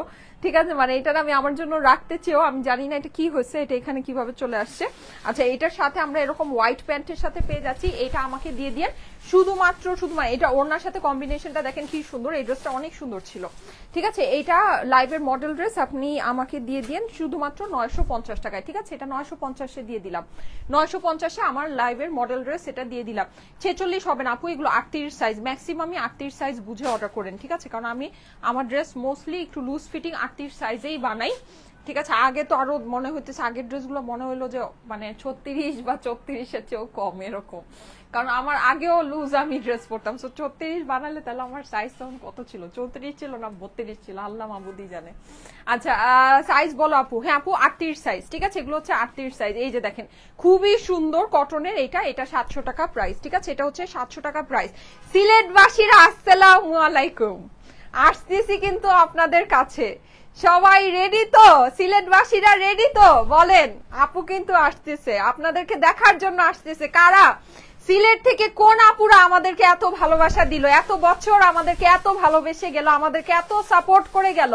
ঠিক আছে, মানে এটা আমি আমার জন্য রাখতে চেয়েও আমি জানি না এটা কি হয়েছে, এটা এখানে কিভাবে চলে আসছে। আচ্ছা, এটার সাথে আমরা এরকম হোয়াইট প্যান্টের সাথে পেয়ে যাচ্ছি। এটা আমাকে দিয়ে দিয়ে শুধুমাত্র এটা ওড়নার সাথে কম্বিনেশনটা দেখেন কি সুন্দর, এই ড্রেসটা অনেক সুন্দর ছিল। ঠিক আছে, এইটা লাইভের মডেল ড্রেস আপনি আমাকে দিয়ে দিন শুধুমাত্র 950 টাকায়। ঠিক আছে, এটা 950-এ দিয়ে দিলাম, 950-এ আমার লাইভের মডেল ড্রেস এটা দিয়ে দিলাম। 46 হবে না আপু, এগুলো 38 সাইজ, ম্যাক্সিমামই 38 সাইজ বুঝে অর্ডার করেন। ঠিক আছে, কারণ আমি আমার ড্রেস মোস্টলি একটু লুজ ফিটিং 38 সাইজেই বানাই। ঠিক আছে, আগে তো আরো মনে হইতেছে, আগের ড্রেসগুলো মনে হইলো যে মানে 36 বা 34-এর চেয়েও কম এরকম, কারণ আমার আগেও লুজ আমি ড্রেস পরতাম। সো 34 বানালে তাহলে আমার সাইজ তখন কত ছিল? 34 ছিল না 32 ছিল, আল্লাহ মাহবুদি জানে। আচ্ছা, সাইজ বলো আপু। হ্যাঁ আপু, 38 সাইজ। ঠিক আছে, এগুলো হচ্ছে 38 সাইজ। এই যে দেখেন খুবই সুন্দর কটনের, এটা 700 টাকা প্রাইস। ঠিক আছে, এটা হচ্ছে 700 টাকা প্রাইস। সিলেটবাসীরা আসসালামু আলাইকুম, আসতেছি কিন্তু আপনাদের কাছে। সবাই রেডি তো? সিলেটবাসীরা রেডি তো বলেন? আপু কিন্তু আসতেছে, আপনাদেরকে দেখার জন্য আসতেছে। কারা? সিলেট থেকে কোন আপুরা আমাদেরকে এত ভালোবাসা দিল, এত বছর আমাদেরকে এত ভালোবেসে গেল, আমাদেরকে এত সাপোর্ট করে গেল,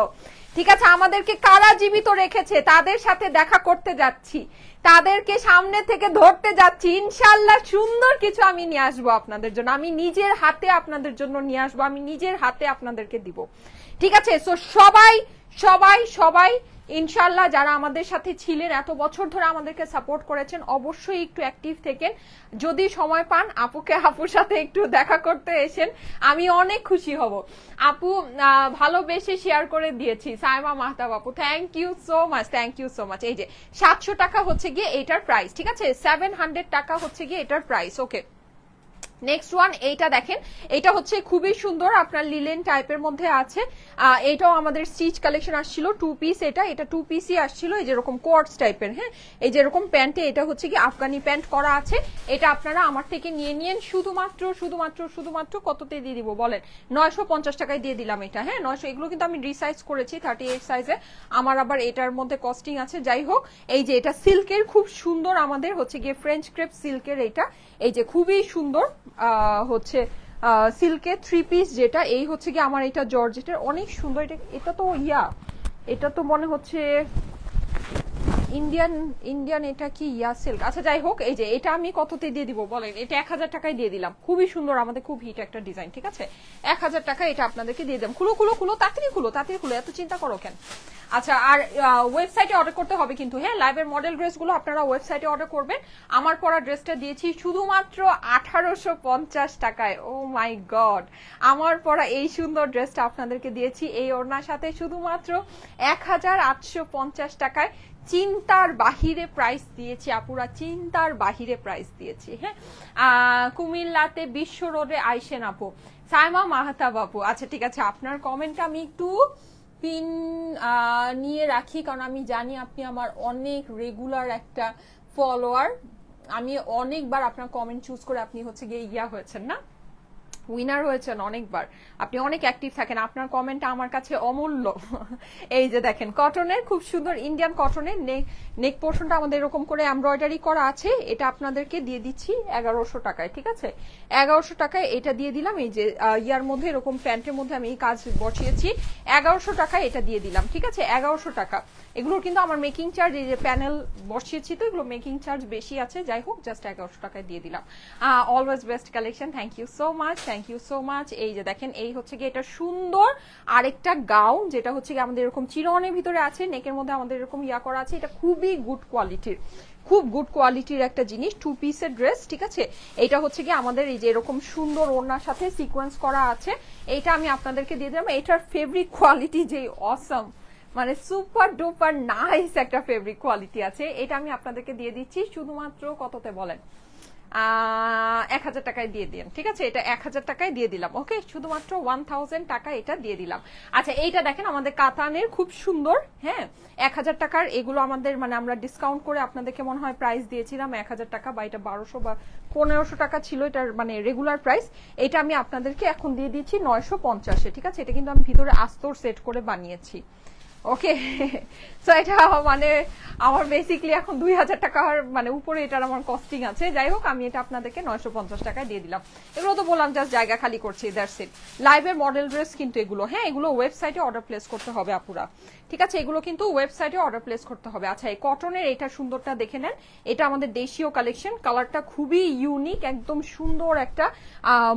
ঠিক আছে, আমাদেরকে কারা জীবিত রেখেছে তাদের সাথে দেখা করতে যাচ্ছি, তাদেরকে সামনে থেকে ধরতে যাচ্ছি। ইনশাআল্লাহ সুন্দর কিছু আমি নিয়ে আসবো আপনাদের জন্য, আমি নিজের হাতে আপনাদের জন্য নিয়ে আসবো, আমি নিজের হাতে আপনাদেরকে দিব। ঠিক আছে, সো সবাই সবাই সবাই ইনশাআল্লাহ যারা আমাদের সাথে ছিলেন, এত বছর ধরে আমাদেরকে সাপোর্ট করেছেন, অবশ্যই একটু অ্যাক্টিভ থেকেন। যদি সময় পান আপুর সাথে একটু দেখা করতে এসেন, আমি অনেক খুশি হব। আপু ভালোবেসে শেয়ার করে দিয়েছি, সাইমা মাহতাব আপু, thank you so much, thank you so much. এই যে 700 টাকা হচ্ছে গিয়ে এটার প্রাইস, ঠিক আছে, 700 টাকা হচ্ছে গিয়ে এটার প্রাইস। ওকে, নেক্সট ওয়ান এইটা দেখেন, এটা হচ্ছে খুবই সুন্দর, আপনার লিলেন টাইপের মধ্যে আছে। এটাও আমাদের স্টিচ কালেকশন আসছিল, 2 পিস, এটা 2 পিসই আসছিল, এই যেরকম কোয়ার্টস টাইপের। হ্যাঁ, এই যেরকম প্যান্টে এটা হচ্ছে কি আফগানি প্যান্ট করা আছে। এটা আপনারা আমার থেকে নিয়ে নিন, শুধুমাত্র শুধুমাত্র শুধুমাত্র কততে দিয়ে দিব বলেন? 950 টাকায় দিয়ে দিলাম এটা। হ্যাঁ, 900। এগুলো কিন্তু আমি রিসাইজ করেছি 38 সাইজে, আমার আবার এটার মধ্যে কস্টিং আছে। যাই হোক, এই যে এটা সিল্কের, খুব সুন্দর, আমাদের হচ্ছে গিয়ে ফ্রেঞ্চ ক্রেপ সিল্কের এটা, এই যে খুবই সুন্দর হচ্ছে সিল্কের 3 পিস, যেটা এই হচ্ছে কি আমার এটা জর্জেটের, অনেক সুন্দর। এটা তো এটা তো মনে হচ্ছে ইন্ডিয়ান এটা কি সিল্ক। আচ্ছা যাই হোক, এই যে এটা আমি কততে দিয়ে দিব বলেন? এটা 1000 টাকায় দিয়ে দিলাম, খুবই সুন্দর, আমাদের খুব হিট একটা ডিজাইন। ঠিক আছে, 1000 টাকা এটা আপনাদেরকে দিয়ে দিলাম। খুলো খুলো খুলো, তাড়াতাড়ি খুলো, তাড়াতাড়ি খুলো, এত চিন্তা করো কেন? আচ্ছা, আর ওয়েবসাইটে অর্ডার করতে হবে কিন্তু। হ্যাঁ, লাইভের মডেল ড্রেসগুলো আপনারা ওয়েবসাইটে অর্ডার করবেন। আমার পরা ড্রেসটা দিয়েছি শুধুমাত্র 1850 টাকায়। ও মাই গড, আমার পরা এই সুন্দর ড্রেসটা আপনাদেরকে দিয়েছি এই ওড়নার সাথে শুধুমাত্র 1850 টাকায়। চিন্তার বাহিরে প্রাইস দিয়েছি আপুরা, চিন্তার বাহিরে প্রাইস দিয়েছি। হ্যাঁ, কুমিল্লাতে বিশ্ব রোডে আইসেন আপু, সাইমা মাহতাব আপু। আচ্ছা ঠিক আছে, আপনার কমেন্ট আমি একটু পিন নিয়ে রাখি, কারণ আমি জানি আপনি আমার অনেক রেগুলার একটা ফলোয়ার। আমি অনেকবার আপনার কমেন্ট চুজ করে আপনি হচ্ছে গিয়ে হয়েছেন না, উইনার হয়েছেন অনেকবার, আপনি অনেক অ্যাক্টিভ থাকেন, আপনার কমেন্টটা আমার কাছে অমূল্য। এই যে দেখেন, কটনের, খুব সুন্দর ইন্ডিয়ান কটনের নেক পোর্শনটা আমাদের এরকম করে এমব্রয়ডারি করা আছে। এটা আপনাদেরকে দিয়ে দিচ্ছি 1100 টাকায়। ঠিক আছে, 1100 টাকায় এটা দিয়ে দিলাম। এই যে ইয়ার মধ্যে এরকম প্যান্টের মধ্যে আমি এই কাজ বসিয়েছি, 1100 টাকায় এটা দিয়ে দিলাম। ঠিক আছে, 1100 টাকা। এগুলোর কিন্তু আমার মেকিং চার্জ, এই যে প্যানেল বসিয়েছি তো এগুলো মেকিং চার্জ বেশি আছে। যাই হোক, জাস্ট 1100 টাকায় দিয়ে দিলাম। Always best collection, thank you so much, thank you so much. এই যে দেখেন, এই হচ্ছে গিয়ে এটা সুন্দর আরেকটা গাউন, যেটা হচ্ছে গিয়ে আমাদের এরকম চিরনের ভিতরে আছে, নেকের মধ্যে আমাদের এরকম ইয়া করা আছে। এটা খুবই গুড কোয়ালিটির, খুব গুড কোয়ালিটির একটা জিনিস, 2 পিসের ড্রেস। ঠিক আছে, এটা হচ্ছে কি আমাদের এই যে এরকম সুন্দর ওড়নার সাথে সিকোয়েন্স করা আছে। এইটা আমি আপনাদেরকে দিয়ে দিলাম। এটার ফেব্রিক কোয়ালিটি যে অসম, মানে সুপার ডুপার নাইস একটা ফেব্রিক কোয়ালিটি আছে। এটা আমি আপনাদেরকে দিয়ে দিচ্ছি শুধুমাত্র কততে বলেন? 1000 টাকায় দিয়ে দিন। ঠিক আছে, এটা 1000 টাকায় দিয়ে দিলাম। ওকে, শুধুমাত্র 1000 টাকা এটা দিয়ে দিলাম। আচ্ছা, এইটা দেখেন আমাদের কাতানের, খুব সুন্দর। হ্যাঁ, 1000 টাকার এগুলো আমাদের, মানে আমরা ডিসকাউন্ট করে আপনাদেরকে মনে হয় প্রাইস দিয়েছিলাম 1000 টাকা, বা এটা 1200 বা 1500 টাকা ছিল এটার মানে রেগুলার প্রাইস। এটা আমি আপনাদেরকে এখন দিয়ে দিচ্ছি 950-এ। ঠিক আছে, এটা কিন্তু আমি ভিতরে আস্তর সেট করে বানিয়েছি। ওকে, সো এটা মানে আমার বেসিকলি এখন 2000 টাকার মানে উপরে এটার আমার কস্টিং আছে। যাই হোক, আমি এটা আপনাদেরকে 950 টাকায় দিয়ে দিলাম। এগুলো তো বললাম জাস্ট জায়গা খালি করছি, দ্যাটস ইট। লাইভের মডেল ড্রেস কিন্তু এগুলো। হ্যাঁ, এগুলো ওয়েবসাইটে অর্ডার প্লেস করতে হবে আপুরা। ঠিক আছে, এগুলো কিন্তু ওয়েবসাইটে অর্ডার প্লেস করতে হবে। আচ্ছা, এই কটনের এটা সুন্দরটা দেখে নেন, এটা আমাদের দেশীয় কালেকশন, কালারটা খুবই ইউনিক, একদম সুন্দর একটা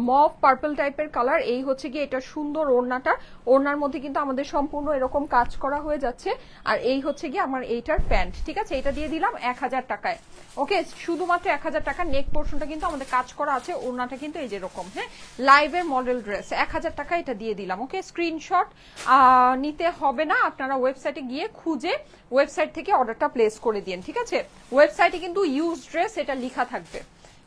মভ পার্পল টাইপের কালার। এই হচ্ছে গিয়ে এটা সুন্দর ওড়নাটা, ওড়নার মধ্যে কিন্তু আমাদের সম্পূর্ণ এরকম কাজ করা হয়ে যাচ্ছে। আর এই হচ্ছে গিয়ে আমার এইটার প্যান্ট। ঠিক আছে, এটা দিয়ে দিলাম 1000 টাকায়। ওকে, শুধুমাত্র 1000 টাকা। নেক পোর্শনটা কিন্তু আমাদের কাজ করা আছে, ওড়নাটা কিন্তু এই যেরকম। হ্যাঁ, লাইভের মডেল ড্রেস 1000 টাকা এটা দিয়ে দিলাম। ওকে, স্ক্রিনশট নিতে হবে না, আপনারা ওয়েবসাইটে গিয়ে খুঁজে ওয়েবসাইট থেকে অর্ডারটা প্লেস করে দিন। ঠিক আছে, ওয়েবসাইটে কিন্তু ইউজ ড্রেস এটা লেখা থাকবে।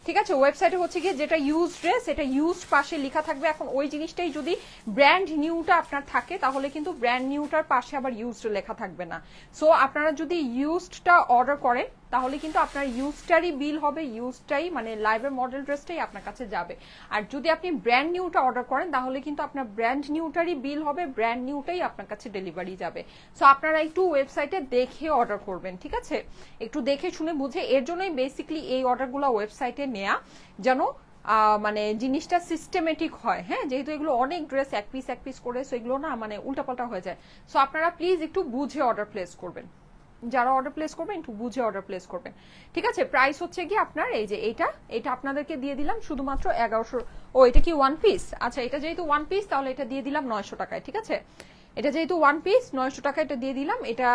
ঠিক আছে, ওয়েবসাইটে হচ্ছে গিয়ে যেটা ইউজ ড্রেস এটা ইউজ পাশে লেখা থাকবে। এখন ওই জিনিসটাই যদি ব্র্যান্ড নিউটা আপনার থাকে, তাহলে কিন্তু ব্র্যান্ড নিউটার পাশে আবার ইউজড লেখা থাকবে না। সো আপনারা যদি ইউজডটা অর্ডার করেন, তাহলে কিন্তু আপনার ইউজটারই বিল হবে, ইউজটাই মানে লাইভের মডেল ড্রেসটাই আপনার কাছে যাবে। আর যদি আপনি ব্র্যান্ড নিউটা অর্ডার করেন, তাহলে কিন্তু আপনার ব্র্যান্ড নিউটারই বিল হবে, ব্র্যান্ড নিউটাই আপনার কাছে ডেলিভারি যাবে। সো আপনারা একটু ওয়েবসাইটে দেখে অর্ডার করবেন। ঠিক আছে, একটু দেখে শুনে বুঝে, এর জন্যই বেসিক্যালি এই অর্ডারগুলো ওয়েবসাইটে নেয়া, যেন মানে জিনিসটা সিস্টেমেটিক হয়, হ্যাঁ, যেহেতু এগুলো অনেক ড্রেস এক পিস করে, সো এগুলো না মানে উল্টাপাল্টা হয়ে যায়। সো আপনারা প্লিজ একটু বুঝে অর্ডার প্লেস করবেন, যারা অর্ডার প্লেস করবেন একটু বুঝে অর্ডার প্লেস করবেন, ঠিক আছে। প্রাইস হচ্ছে কি আপনার এই যে এটা আপনাদেরকে দিয়ে দিলাম শুধুমাত্র 1100। ও এটা কি ওয়ান পিস? আচ্ছা, এটা যেহেতু ওয়ান পিস তাহলে এটা দিয়ে দিলাম 900 টাকায়, ঠিক আছে। এটা যেহেতু ওয়ান পিস 900 টাকা এটা দিয়ে দিলাম। এটা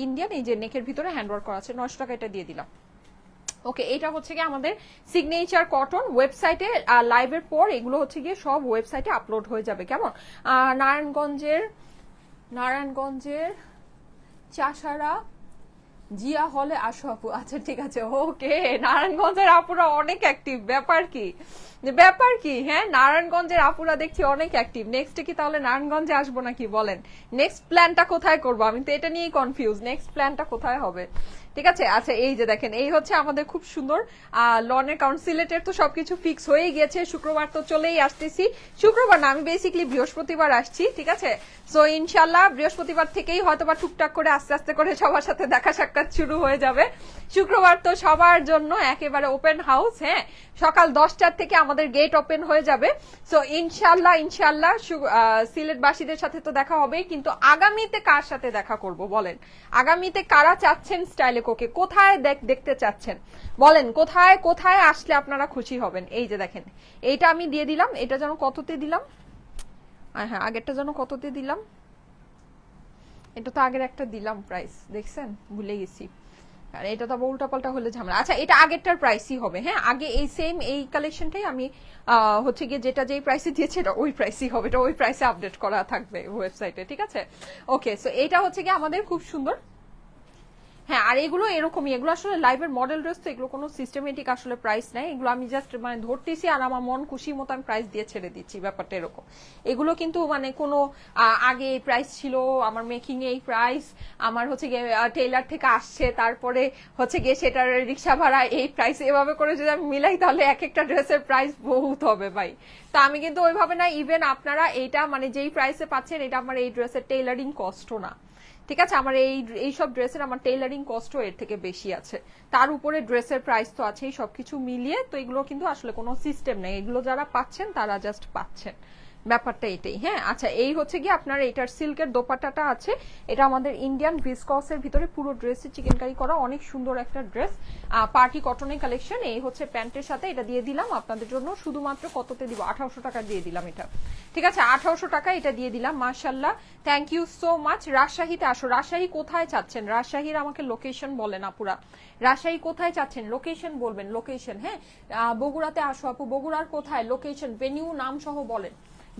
ইন্ডিয়ান, এই যে নেকের ভিতরে হ্যান্ডওয়ার্ক করা আছে, 900 টাকা এটা দিয়ে দিলাম। ওকে, এটা হচ্ছে কি আমাদের সিগনেচার কটন। ওয়েবসাইটে লাইভের পর এগুলো হচ্ছে গিয়ে সব ওয়েবসাইটে আপলোড হয়ে যাবে, কেমন। নারায়ণগঞ্জের চাষারা জিয়া হলে আসো আপু। আচ্ছা ঠিক আছে, ওকে। নারায়ণগঞ্জের আপুরা অনেক অ্যাক্টিভ, ব্যাপার কি হ্যাঁ, নারায়ণগঞ্জের আপুরা দেখছি অনেক অ্যাক্টিভ। নেক্সট কি তাহলে নারায়ণগঞ্জে আসবো নাকি বলেন? নেক্সট প্ল্যানটা কোথায় করবো? আমি তো এটা নিয়েই কনফিউজ, নেক্সট প্ল্যানটা কোথায় হবে, ঠিক আছে। আচ্ছা, এই যে দেখেন, এই হচ্ছে আমাদের খুব সুন্দর লনের কারণ সিলেটের তো সবকিছু ফিক্স হয়ে গিয়েছে। শুক্রবার তো চলেই আসতেছি, শুক্রবার না, আমি বেসিক্যালি বৃহস্পতিবার আসছি, ঠিক আছে। সো ইনশাল্লাহ বৃহস্পতিবার থেকেই হয়তোবা টুকটাক করে আস্তে আস্তে করে সবার সাথে দেখা সাক্ষাৎ শুরু হয়ে যাবে। শুক্রবার তো সবার জন্য একেবারে ওপেন হাউস, হ্যাঁ, সকাল 10টার থেকে আমাদের গেট ওপেন হয়ে যাবে। সো ইনশাল্লাহ সিলেটবাসীদের সাথে তো দেখা হবে, কিন্তু আগামীতে কার সাথে দেখা করব বলেন? আগামীতে কারা চাচ্ছেন স্টাইলে কোকে, কোথায় দেখতে চাচ্ছেন বলেন? কোথায় আসলে আপনারা খুশি হবেন? এই যে দেখেন, এইটা আমি দিয়ে দিলাম, এটা যেন কততে দিলাম, হ্যাঁ আগেরটা যেন কততে দিলাম, এটা তো আগের একটা দিলাম প্রাইস, দেখছেন ভুলে গেছি, আর এটা তো আবার উল্টাপাল্টা হলে ঝামেলা। আচ্ছা, এটা আগেরটার প্রাইসই হবে, হ্যাঁ, আগে এই সেম এই কালেকশনটাই আমি হচ্ছে গিয়ে যেটা যেই প্রাইসে দিয়েছে এটা ওই প্রাইসই হবে, এটা ওই প্রাইসে আপডেট করা থাকবে ওয়েবসাইটে, ঠিক আছে। ওকে, সো এটা হচ্ছে গিয়ে আমাদের খুব সুন্দর, হ্যাঁ। আর এগুলো এরকমই, এগুলো আসলে লাইভের মডেল ড্রেস, তো এগুলো কোনো সিস্টেমেটিক আসলে প্রাইস নাই, এগুলো আমি জাস্ট মানে ধরতেছি আর আমার মন খুশি মতো আমি প্রাইস দিয়ে ছেড়ে দিচ্ছি, ব্যাপারটা এরকম। এগুলো কিন্তু মানে কোনো আগে প্রাইস ছিল, আমার মেকিং এই প্রাইস, আমার হচ্ছে গিয়ে টেইলার থেকে আসছে, তারপরে হচ্ছে গিয়ে সেটার রিক্সা ভাড়া এই প্রাইস, এভাবে করে যদি আমি মিলাই তাহলে এক একটা ড্রেসের প্রাইস বহুত হবে ভাই। তো আমি কিন্তু ওইভাবে না, ইভেন আপনারা এইটা মানে যেই প্রাইসে পাচ্ছেন এটা আমার এই ড্রেসের টেইলারিং কস্টও না, ঠিক আছে। আমার এইসব ড্রেসের আমার টেইলারিং কস্টও এর থেকে বেশি আছে, তার উপরে ড্রেসের প্রাইস তো আছেই, সবকিছু মিলিয়ে তো এগুলো কিন্তু আসলে কোনো সিস্টেম নেই, এগুলো যারা পাচ্ছেন তারা জাস্ট পাচ্ছেন, ব্যাপারটা এটাই, হ্যাঁ। আচ্ছা, এই হচ্ছে কি আপনার এটার সিল্কের দোপাট্টাটা আছে, এটা আমাদের ইন্ডিয়ান ভিসকসের ভিতরে পুরো ড্রেসে চিকেনকারি করা, অনেক সুন্দর একটা ড্রেস, পার্টি কটনের কালেকশন। এই হচ্ছে প্যান্টের সাথে এটা দিয়ে দিলাম আপনাদের জন্য, শুধুমাত্র কততে দিব? 1800 টাকা দিয়ে দিলাম এটা, ঠিক আছে। 1800 টাকা এটা দিয়ে দিলাম, মাশাল্লাহ, থ্যাংক ইউ সো মাচ। রাজশাহীতে আসো, রাজশাহী কোথায় চাচ্ছেন? রাজশাহীর আমাকে লোকেশন বলেন আপুরা, রাজশাহী কোথায় চাচ্ছেন লোকেশন বলবেন, লোকেশন, হ্যাঁ। বগুড়াতে আসো আপু, বগুড়ার কোথায় লোকেশন, ভেনিউ নাম সহ বলেন,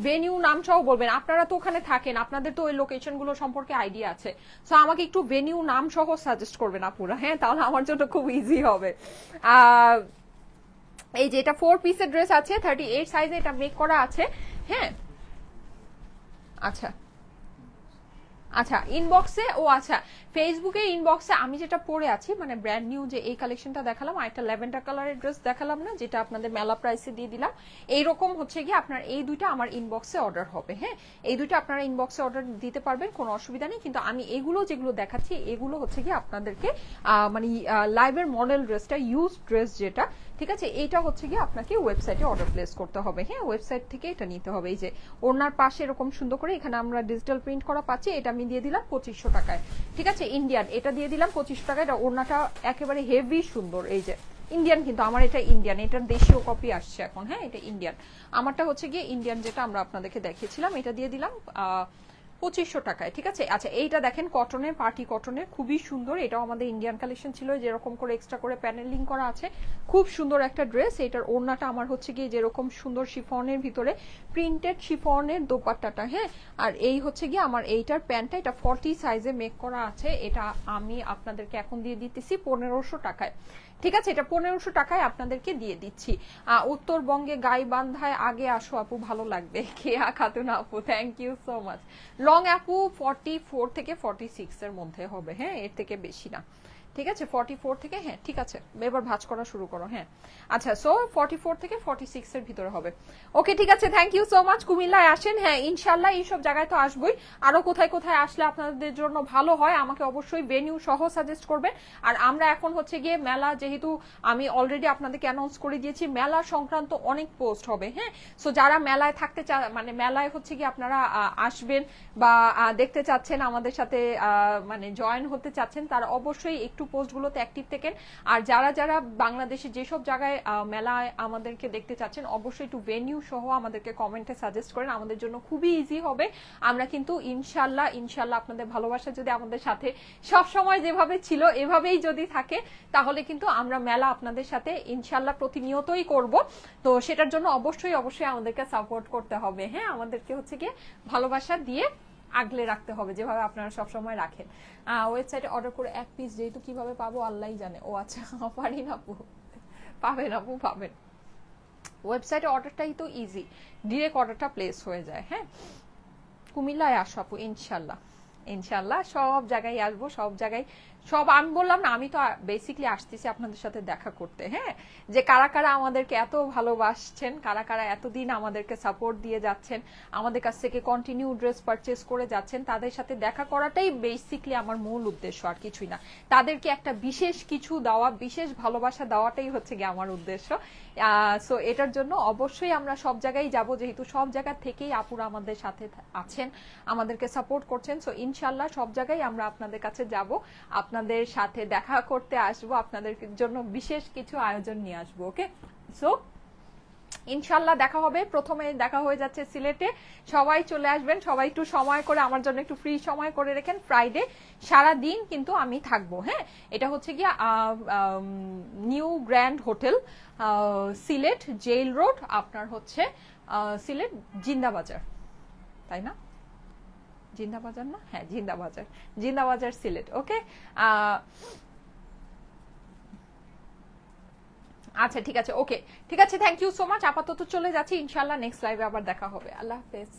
ভেনিউ নাম সহ বলবেন, আপনারা তো ওখানে থাকেন, আপনাদের তো ওই লোকেশন গুলো সম্পর্কে আইডিয়া আছে, সো আমাকে একটু ভেনিউ নাম সহ সাজেস্ট করবেন আপুরা, হ্যাঁ, তাহলে আমার জন্য খুব ইজি হবে। এই যে এটা 4 পিসের ড্রেস আছে, 38 সাইজে এটা মেক করা আছে, হ্যাঁ। আচ্ছা আচ্ছা, ইনবক্সে, ও আচ্ছা, ফেসবুকে ইনবক্সে আমি যেটা পরে আছি মানে ব্র্যান্ড নিউ যে এই কালেকশনটা দেখালাম, আর একটা ল্যাভেন্ডার কালারের ড্রেস দেখালাম না, যেটা আপনাদের মেলা প্রাইসে দিয়ে দিলাম, এইরকম হচ্ছে গিয়ে আপনার এই দুইটা আমার ইনবক্সে অর্ডার হবে, হ্যাঁ। এই দুইটা আপনারা ইনবক্সে অর্ডার দিতে পারবেন, কোনো অসুবিধা নেই, কিন্তু আমি এগুলো যেগুলো দেখাচ্ছি এগুলো হচ্ছে গিয়ে আপনাদেরকে মানে লাইভের মডেল ড্রেসটা, ইউজ ড্রেস যেটা, ঠিক আছে, এইটা হচ্ছে গিয়ে আপনাকে ওয়েবসাইটে অর্ডার প্লেস করতে হবে, হ্যাঁ, ওয়েবসাইট থেকে এটা নিতে হবে। এই যে ওনার পাশে এরকম সুন্দর করে এখানে আমরা ডিজিটাল প্রিন্ট করা পাচ্ছি, এটা আমি দিয়ে দিলাম 2500 টাকায়, ঠিক আছে, ইন্ডিয়ান, এটা দিয়ে দিলাম 2500 টাকায়। এটা ওড়নাটা একেবারে হেভি সুন্দর, এই যে ইন্ডিয়ান, কিন্তু আমার এটা ইন্ডিয়ান, এটার দেশীয় কপি আসছে এখন, হ্যাঁ, এটা ইন্ডিয়ান, আমারটা হচ্ছে গিয়ে ইন্ডিয়ান যেটা আমরা আপনাদেরকে দেখিয়েছিলাম, এটা দিয়ে দিলাম 2500 টাকায়, ঠিক আছে। আচ্ছা, এইটা দেখেন কটনের, পার্টি কটনের, খুবই সুন্দর, এটাও আমাদের ইন্ডিয়ান কালেকশন ছিল, যেরকম করে এক্সট্রা করে প্যানেলিং করা আছে, খুব সুন্দর একটা ড্রেস। এটার ওড়নাটা আমার হচ্ছে গিয়ে যেরকম সুন্দর শিফনের ভিতরে প্রিন্টেড শিফনের দোপাট্টাটা, হ্যাঁ। আর এই হচ্ছে গিয়ে আমার এইটার প্যান্টটা, এটা 40 সাইজে মেক করা আছে, এটা আমি আপনাদেরকে এখন দিয়ে দিতেছি 1500 টাকায়, ঠিক আছে, এটা 1500 টাকায় আপনাদেরকে দিয়ে দিচ্ছি। উত্তরবঙ্গে গাইবান্ধায় আগে আসো আপু, ভালো লাগবে, কেয়া খাতুন আপু, thank you so much. Long আপু 44 থেকে 46 এর মধ্যে হবে, হ্যাঁ, এর থেকে বেশি না, ঠিক আছে 44 থেকে, হ্যাঁ ঠিক আছে এবার ভাঁজ করা শুরু করো। হ্যাঁ আচ্ছা, সো 44 থেকে 46 এর ভিতরে হবে। ওকে ঠিক আছে, থ্যাংক ইউ সো মাচ। কুমিল্লায় আসেন, হ্যাঁ ইনশাল্লাহ এইসব জায়গায় তো আসবই, আরো কোথায় কোথায় আসলে আপনাদের জন্য ভালো হয় আমাকে অবশ্যই ভেনিউ সহ সাজেস্ট করবেন। আর আমরা এখন হচ্ছে গিয়ে মেলা, যেহেতু আমি অলরেডি আপনাদেরকে অ্যানাউন্স করে দিয়েছি মেলা সংক্রান্ত অনেক পোস্ট হবে। হ্যাঁ, সো যারা মেলায় থাকতে মানে মেলায় হচ্ছে গিয়ে আপনারা আসবেন বা দেখতে চাচ্ছেন, আমাদের সাথে মানে জয়েন হতে চাচ্ছেন, তারা অবশ্যই একটু পোস্টগুলোতে অ্যাক্টিভ থাকেন। আর যারা যারা বাংলাদেশে যেসব জায়গায় মেলায় আমাদেরকে দেখতে চাচ্ছেন অবশ্যই একটু ভেনিউ সহ আমাদেরকে কমেন্টে সাজেস্ট করেন, আমাদের জন্য খুবই ইজি হবে। আমরা কিন্তু ইনশাল্লাহ ইনশাল্লাহ আপনাদের ভালোবাসা যদি আমাদের সাথে সব সময় যেভাবে ছিল এভাবেই যদি থাকে, তাহলে কিন্তু আমরা মেলা আপনাদের সাথে ইনশাল্লাহ প্রতিনিয়তই করব। তো সেটার জন্য অবশ্যই অবশ্যই আমাদেরকে সাপোর্ট করতে হবে। হ্যাঁ, আমাদেরকে হচ্ছে গিয়ে ভালোবাসা দিয়ে আগলে রাখতে হবে যেভাবে আপনারা সবসময় রাখেন। ওয়েবসাইটে অর্ডার করে এক পিস যেহেতু কিভাবে পাবো আল্লাহই জানে। ও আচ্ছা, পারি না আপু, পাবেন আপু পাবেন। ওয়েবসাইটে অর্ডারটাই তো ইজি, ডিরেক্ট অর্ডারটা প্লেস হয়ে যায়। হ্যাঁ, কুমিল্লায় আসো আপু ইনশাল্লাহ, ইনশাল্লাহ সব জায়গায় আসবো, সব জায়গায় সব। আমি বললাম না, আমি তো বেসিকলি আসতেছি আপনাদের সাথে দেখা করতে। হ্যাঁ, যে কারা কারা আমাদেরকে এত ভালোবাসছেন, কারা কারা এতদিন আমাদেরকে সাপোর্ট দিয়ে যাচ্ছেন, আমাদের কাছ থেকে কন্টিনিউ ড্রেস পারচেস করে যাচ্ছেন, তাদের সাথে দেখা করাটাই বেসিকলি আমার মূল উদ্দেশ্য, আর কিছুই না। তাদেরকে একটা বিশেষ কিছু দেওয়া, বিশেষ ভালোবাসা দেওয়াটাই হচ্ছে গিয়ে আমার উদ্দেশ্য। সো এটার জন্য অবশ্যই আমরা সব জায়গায় যাব, যেহেতু সব জায়গা থেকেই আপুরা আমাদের সাথে আছেন, আমাদেরকে সাপোর্ট করছেন। সো ইনশাল্লাহ সব জায়গায় আমরা আপনাদের কাছে যাব, আপনাদের সাথে দেখা করতে আসবো, আপনাদের জন্য বিশেষ কিছু আয়োজন নিয়ে আসবো। ওকে, সো ইনশাল্লাহ দেখা হবে। প্রথমে দেখা হয়ে যাচ্ছে সিলেটে, সবাই চলে আসবেন, সবাই একটু সময় করে আমার জন্য একটু ফ্রি সময় করে রেখেন। ফ্রাইডে সারা দিন কিন্তু আমি থাকবো। হ্যাঁ, এটা হচ্ছে গিয়া new grand hotel, Sylhet jail road, আপনার হচ্ছে সিলেট জিন্দাবাজার, তাই না? জিন্দাবাজার না? হ্যাঁ জিন্দাবাজার, জিন্দাবাজার সিলেট। ওকে, আচ্ছা ঠিক আছে, ওকে ঠিক আছে, থ্যাংক ইউ সো মাচ। আপাতত চলে যাচ্ছি, ইনশাল্লাহ নেক্সট লাইভে আবার দেখা হবে। আল্লাহ হাফেজ।